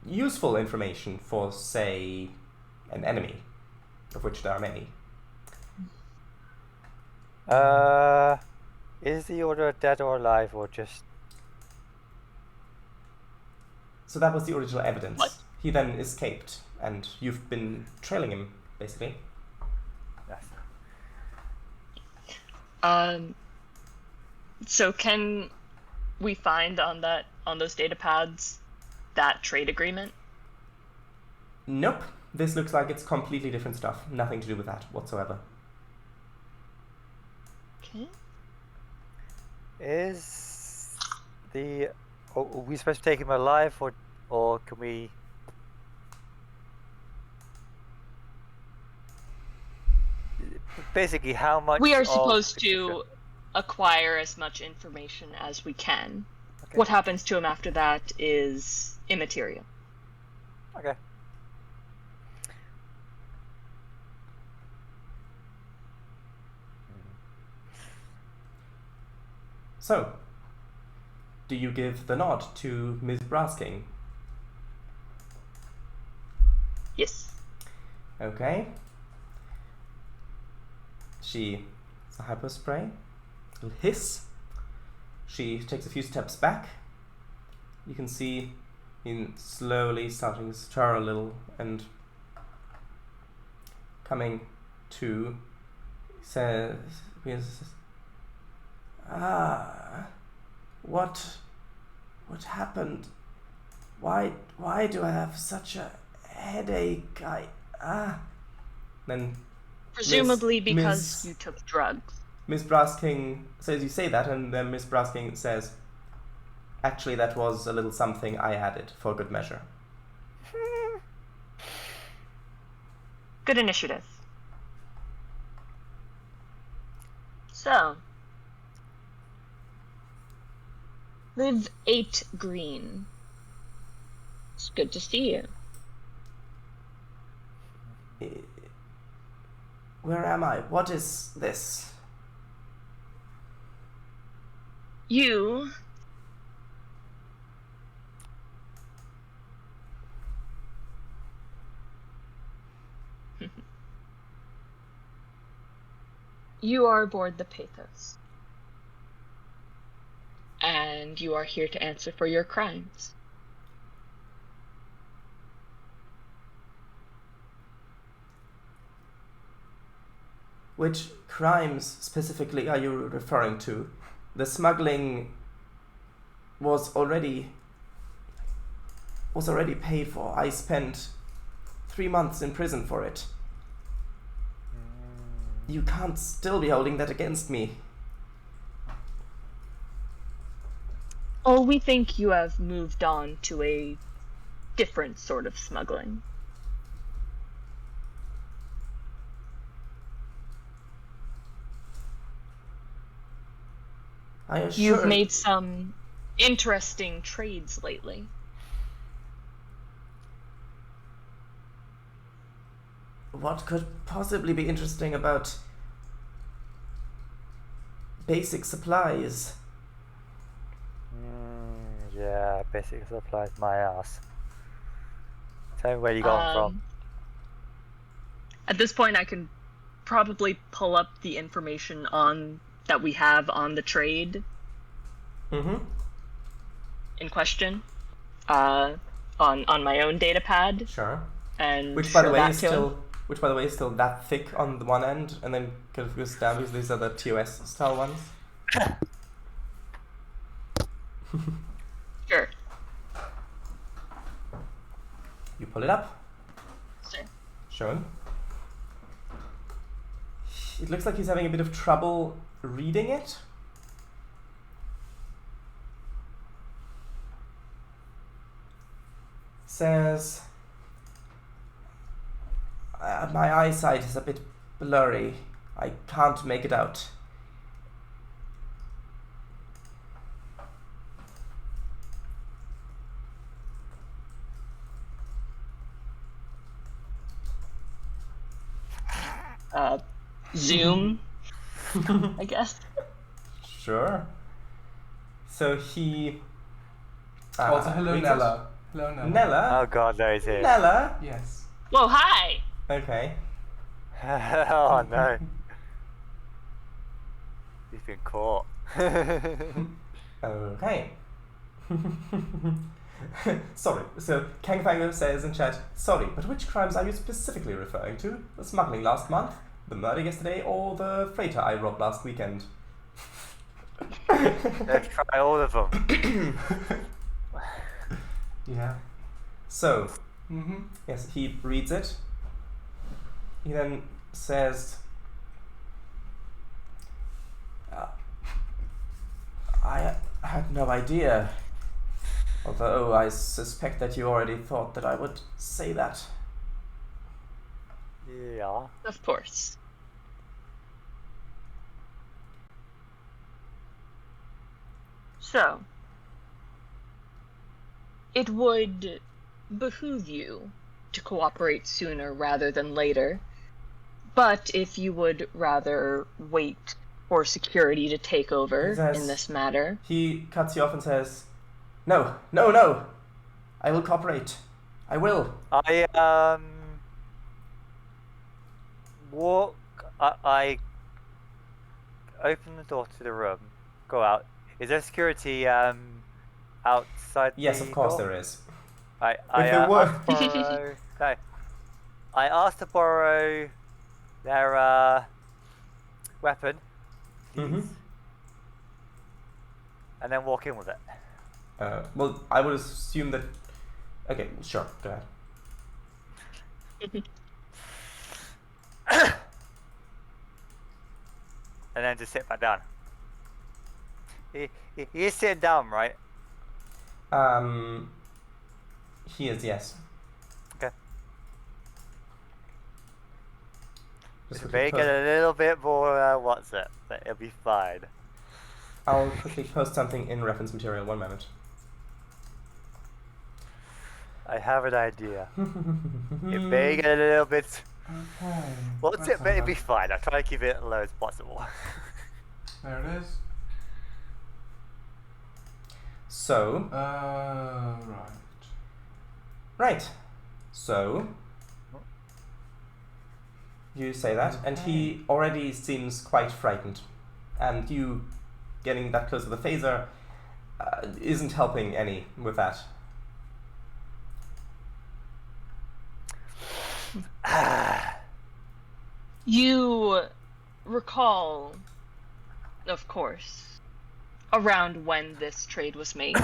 useful information for, say, an enemy, of which there are many. Is the Order dead or alive, or just... So that was the original evidence. What? He then escaped, and you've been trailing him, basically. Yes. So can we find on those data pads that trade agreement? Nope. This looks like it's completely different stuff. Nothing to do with that whatsoever. Okay. Are we supposed to take him alive, or can we... Basically, how much... We are supposed to acquire as much information as we can. Okay. What happens to him after that is immaterial. Okay. So, do you give the nod to Ms. Brasking? Okay. It's a hyperspray. A little hiss. She takes a few steps back. You can see him slowly starting to stir a little and coming to. Says, what happened? Why do I have such a headache? Then Presumably because you took drugs. Miss Brasking says you say that, and then Miss Brasking says, actually that was a little something I added for good measure. Good initiative. So, Live 8 Green. It's good to see you. Where am I? What is this? You You are aboard the Pathos. And you are here to answer for your crimes. Which crimes specifically are you referring to? The smuggling was already paid for. I spent 3 months in prison for it. You can't still be holding that against me. Oh, we think you have moved on to a different sort of smuggling. You've made some interesting trades lately. What could possibly be interesting about basic supplies? Yeah, basic supplies, my ass. Tell me where you got them from. At this point, I can probably pull up the information that we have on the trade in question on my own data pad. Sure. And which by the way is still that thick on the one end, and then kind of goes down because these are the TOS style ones. Sure. You pull it up. Sure. Shown. It looks like he's having a bit of trouble reading it. Says, my eyesight is a bit blurry. I can't make it out. Zoom, I guess. Sure. So he... also, hello, Nella. Hello, Nella. Nella? Oh god, there he's here. Nella? Yes. Whoa, hi! Okay. Oh no. He's been caught. Okay. Sorry, so CangoFango says in chat, sorry, but which crimes are you specifically referring to? The smuggling last month, the murder yesterday, or the freighter I robbed last weekend? Let's try all of them. Yeah. So, yes, he reads it. He then says, I had no idea. Although I suspect that you already thought that I would say that. Yeah. Of course. So, it would behoove you to cooperate sooner rather than later, but if you would rather wait for security to take over in this matter... He cuts you off and says, No. I will cooperate. I will. walk. I open the door to the room. Go out. Is there security outside? Yes, the of course door? there is. I there were- asked to borrow. No, I asked to borrow their weapon, please, Mhm. and then walk in with it. Well, I would assume that. Okay, sure. Go ahead. And then just sit back down. He is sitting down, right? He is, yes. Okay. Just If quickly they post- get a little bit more, what's it? But it'll be fine. I'll quickly post something in reference material. 1 moment. I have an idea. If they get a little bit, Okay. what's let's it? have But it'll a be look. fine. I'll try to keep it as low as possible. There it is. So, Right. right. So, you say that, and he already seems quite frightened. And you getting that close with the phaser isn't helping any with that. You recall, of course, around when this trade was made,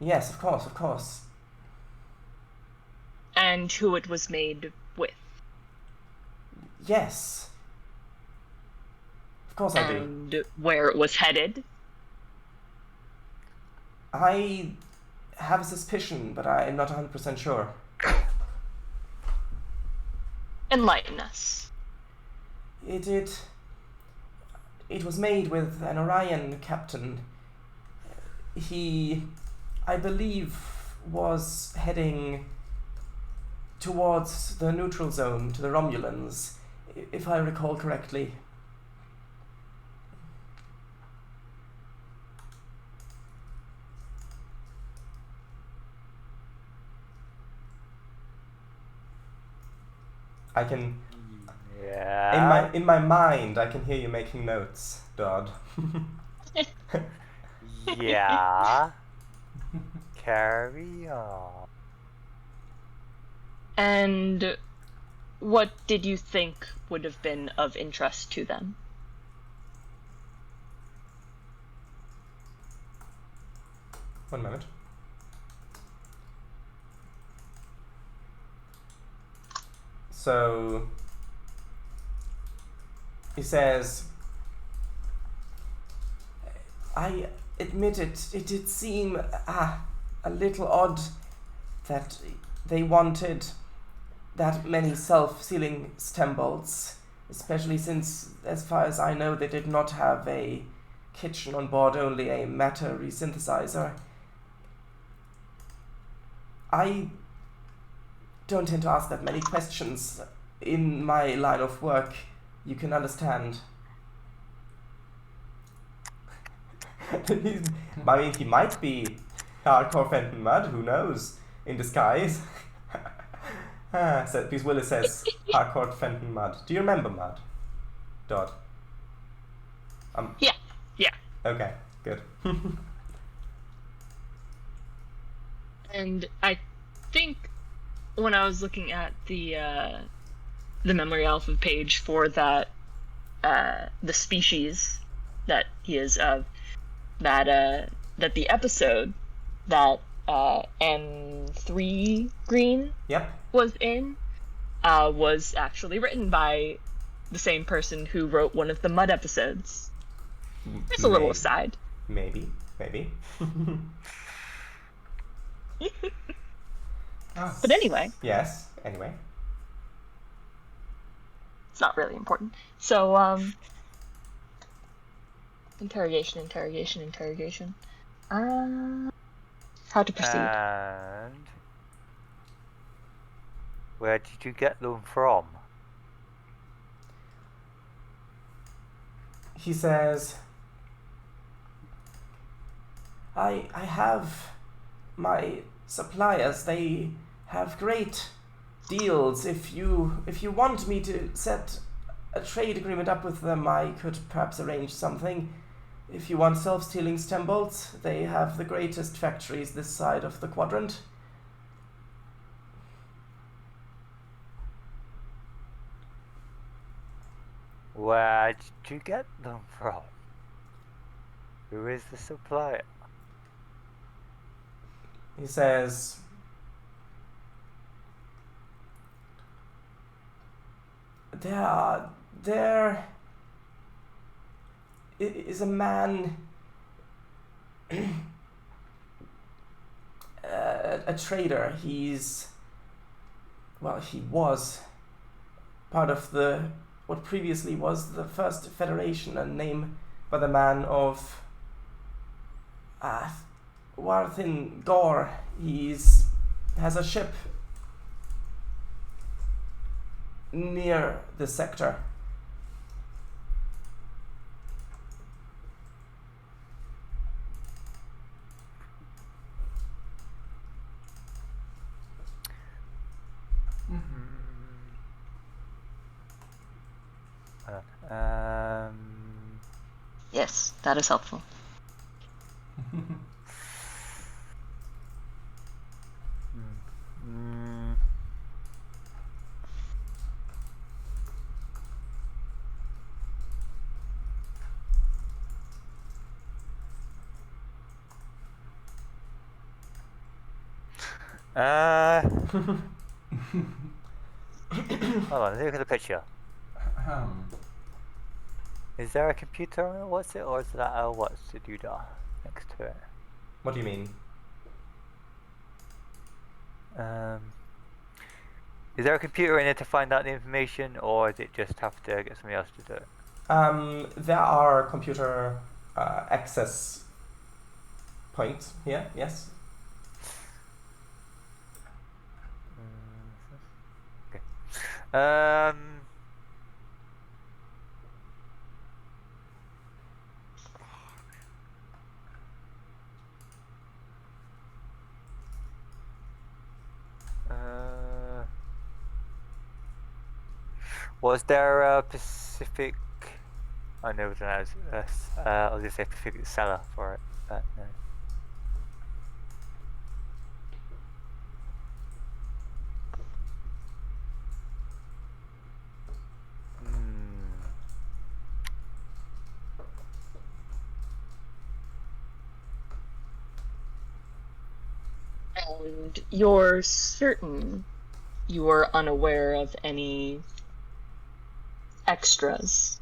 Yes, of course, of course. and who it was made with, Yes. Of course I do. and where it was headed. I have a suspicion, but I'm not 100% sure. Enlighten us. It was made with an Orion captain. He, I believe, was heading towards the neutral zone to the Romulans, if I recall correctly. I can, Yeah. in my mind, I can hear you making notes, Dodd. Yeah. Carry on. And what did you think would have been of interest to them? One moment. So he says, I admit it did seem a little odd that they wanted that many self-sealing stem bolts, especially since, as far as I know, they did not have a kitchen on board, only a matter resynthesizer. I don't tend to ask that many questions in my line of work, you can understand. I mean, he might be hardcore Fenton Mud, who knows, in disguise. Because Willis says hardcore Fenton Mud. Do you remember Mud? Dodd? Yeah. Okay, good. And I think when I was looking at the memory alpha page for that the species that he is of, that the episode that N3 Green Yep. was in was actually written by the same person who wrote one of the Mud episodes. Just a little aside. Maybe. But anyway, Yes, anyway. it's not really important. So, interrogation. How to proceed? And where did you get them from? He says, I have my suppliers. They have great deals. If you want me to set a trade agreement up with them, I could perhaps arrange something. If you want self-stealing stem bolts, they have the greatest factories this side of the quadrant. Where did you get them from? Who is the supplier? He says, there is a man, a trader. He was part of what previously was the First Federation, a name by the man of Warthin Gore. Has a ship near the sector. Yes, that is helpful. Hold on, look at the picture. Is there a computer on it? What's it? Or is that what's the doodah next to it? What do you mean? Is there a computer in it to find out the information, or does it just have to get somebody else to do it? There are computer access points here, yes. Okay. Was there a Pacific? I know that I was just say Pacific seller for it, but no. And you're certain you are unaware of any extras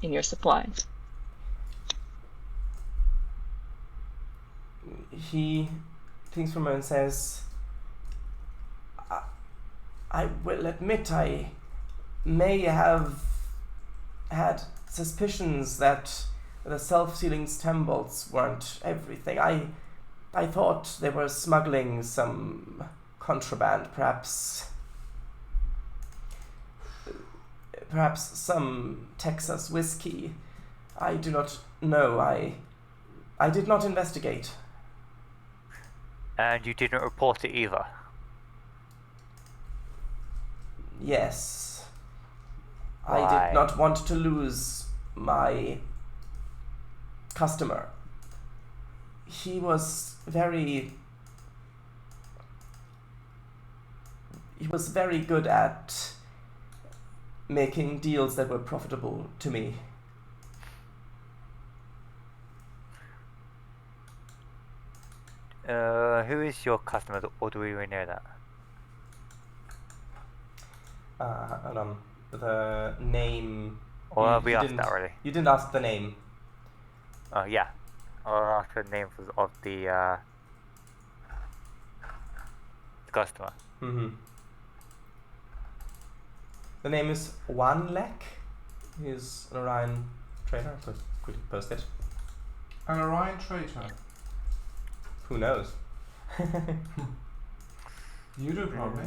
in your supply? He thinks for a moment and says, I will admit I may have had suspicions that the self-sealing stem bolts weren't everything. I thought they were smuggling some contraband, perhaps some Texas whiskey. I do not know. I did not investigate. And you didn't report it either? Yes. Why? I did not want to lose my customer. He was very good at making deals that were profitable to me. Who is your customer, or do we even know that? Hold on. The name... Or we asked that already? You didn't ask the name. Oh, yeah. I'll ask the name of the customer. Mm-hmm. The name is Wanlek. He's an Orion trader. So quickly post it. An Orion traitor? Who knows? You do, probably.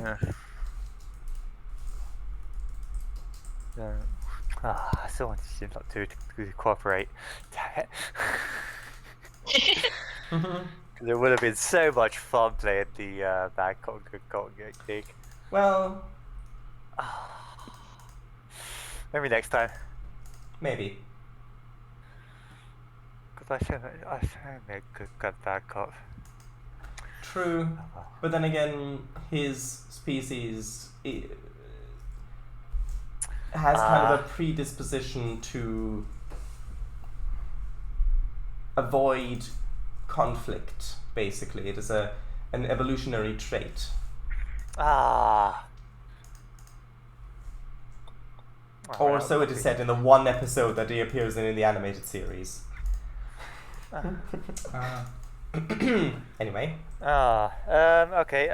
Someone seems not to cooperate. Damn it. There would have been so much fun playing the bad cop, good cop gig. Well, Maybe next time. maybe. Because I should make good bad cop. True. But then again, his species has kind of a predisposition to avoid conflict, basically. It is an evolutionary trait. Or so it is said in the one episode that he appears in the animated series. Anyway. Okay.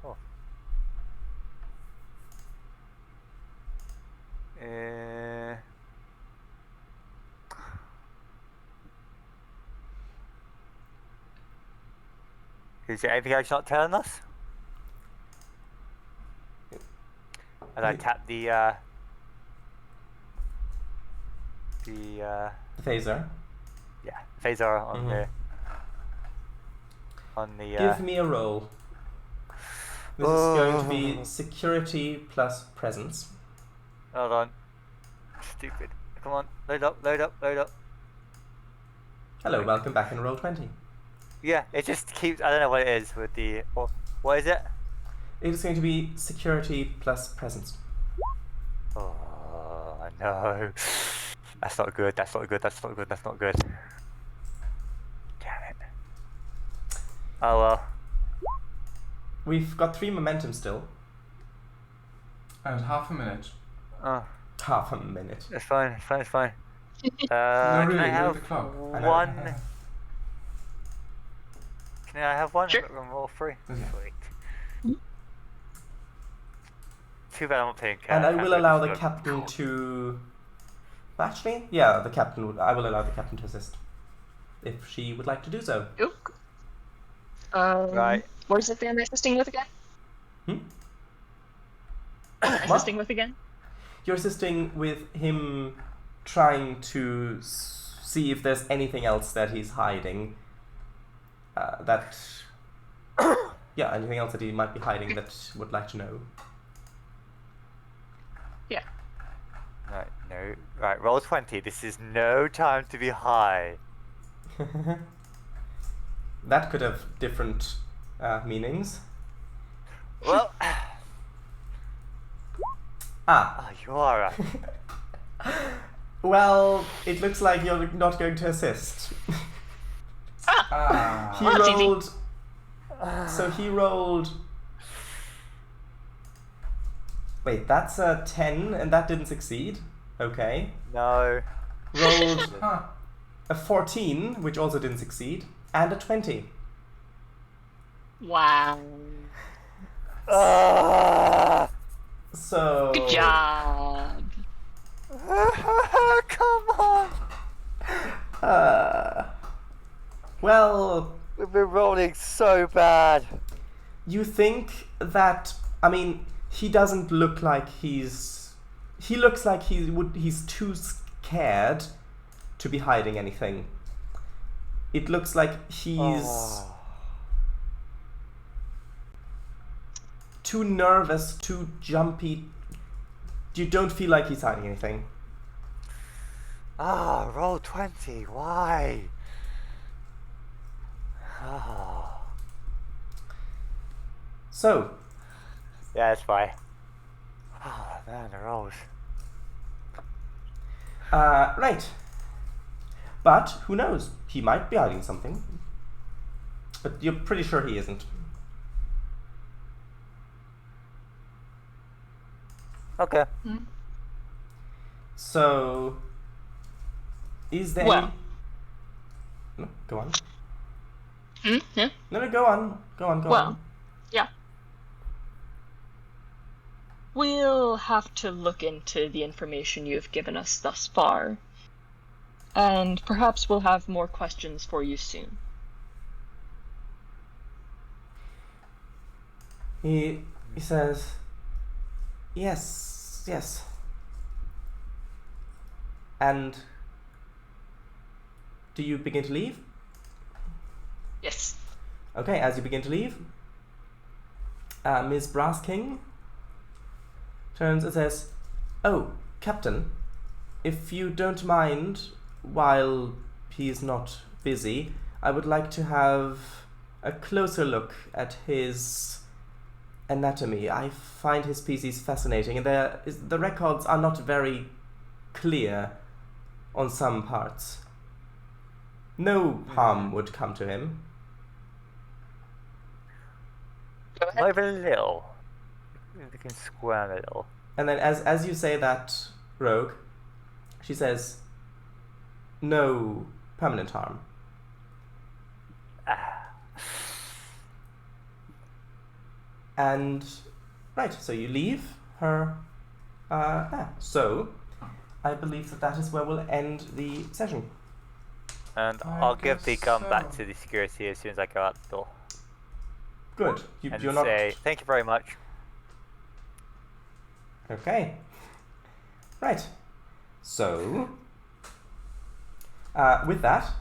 Oh. Is there anything else you're not telling us? And I tap the phaser. Yeah, phaser on the. Give me a roll. This is going to be security plus presence. Hold on. Stupid. Come on, load up. Hello, welcome back in roll 20. Yeah, it just keeps. I don't know what it is with the. What is it? It is going to be security plus presence. Oh no. That's not good. That's not good. Damn it. Oh well. We've got 3 momentum still. And half a minute. Oh. Half a minute. It's fine. No, really, Can I have look at the clock. one? Can I have one? Sure. I'm all free. Okay. Sweet. Too bad I'm not playing. And I will allow the captain to... Actually, yeah, I will allow the captain to assist. If she would like to do so. Oop. Right. What is it that I'm assisting with again? Assisting with again? You're assisting with him trying to see if there's anything else that he's hiding. Yeah, anything else that he might be hiding that would like to know. Yeah. Right, no. Right, roll 20. This is no time to be high. That could have different meanings. Well. You are. Well, it looks like you're not going to assist. He Well, that's easy. rolled. So he rolled. Wait, that's a 10, and that didn't succeed. Okay. No. Rolled Huh. a 14, which also didn't succeed, and a 20. Wow. So. Good job. Come on. Well, We've been rolling so bad. you think that? I mean, he doesn't look like he's. He looks like he's too scared to be hiding anything. It looks like he's too nervous, too jumpy. You don't feel like he's hiding anything. Roll 20. Why? So, Yeah, it's fine. Oh man, the rolls. right. But who knows? He might be hiding something. But you're pretty sure he isn't. Okay. So, is there Well. No, go on. Yeah. No, go on. Go on. Well, yeah. We'll have to look into the information you've given us thus far. And perhaps we'll have more questions for you soon. He says, yes. And do you begin to leave? Yes. Okay, as you begin to leave, Ms. Brass King turns and says, "Oh, Captain, if you don't mind, while he's not busy, I would like to have a closer look at his anatomy. I find his species fascinating, and the records are not very clear on some parts. No harm would come to him." Go ahead. Not even a little. We can squirm a little. And then as you say that, Rogue, she says, "No permanent harm." And, right, so you leave her. So, I believe that is where we'll end the session. And I I'll give the guess gun back so. to the security as soon as I go out the door. Good. And You're not... say, thank you very much. Okay. Right. So, with that,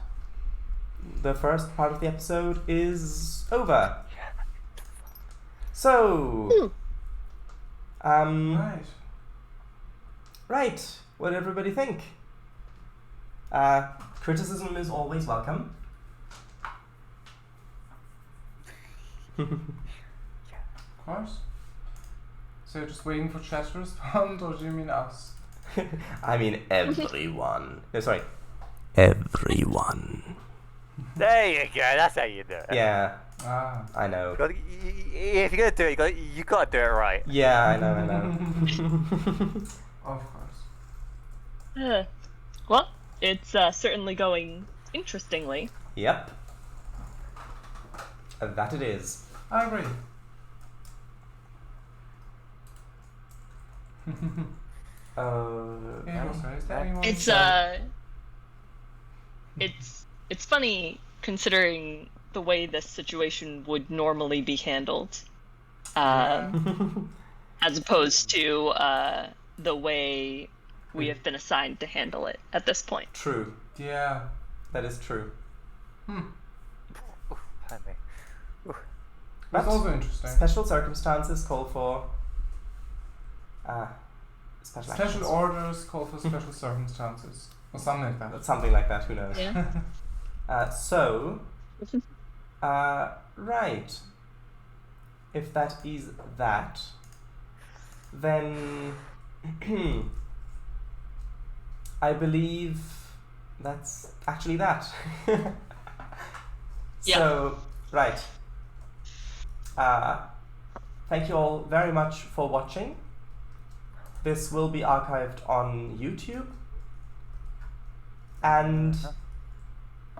the first part of the episode is over. So, Right. right. What did everybody think? Criticism is always welcome. Of course. So you're just waiting for chat to respond, or do you mean us? I mean everyone. No, sorry. Everyone. There you go, that's how you do it. Yeah, Ah. I know. If you're gonna do it, you gotta do it right. Yeah, I know. Of course. Well, it's certainly going interestingly. Yep. That it is. I agree. Yeah, okay. Is there anyone? It's funny considering the way this situation would normally be handled, as opposed to the way we have been assigned to handle it at this point. True. Yeah. That is true. Pardon me. That's also interesting. Special circumstances call for special Special actions. orders call for special circumstances. Or something like that. Something like that, who knows. Yeah. Right. If that is that, then I believe that's actually that. Yeah. So, right. Thank you all very much for watching. This will be archived on YouTube. And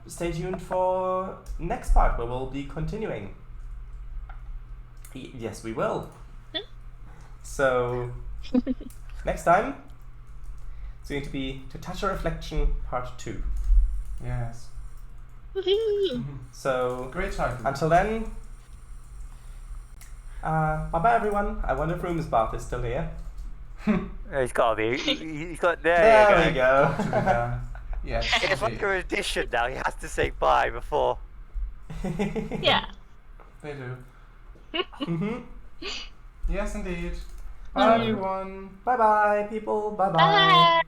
stay tuned for next part where we'll be continuing. Yes, we will. So, next time, it's going to be To Touch a Reflection Part 2. Yes. So, Great title. until then, bye-bye everyone. I wonder if Room's Bath is still here. He's gotta be. He's got. There There we you go. Yes. It's like a edition now. He has to say bye before. Yeah. They do. Mhm. Yes, indeed. Bye, everyone. Bye-bye, people. Bye-bye. Bye.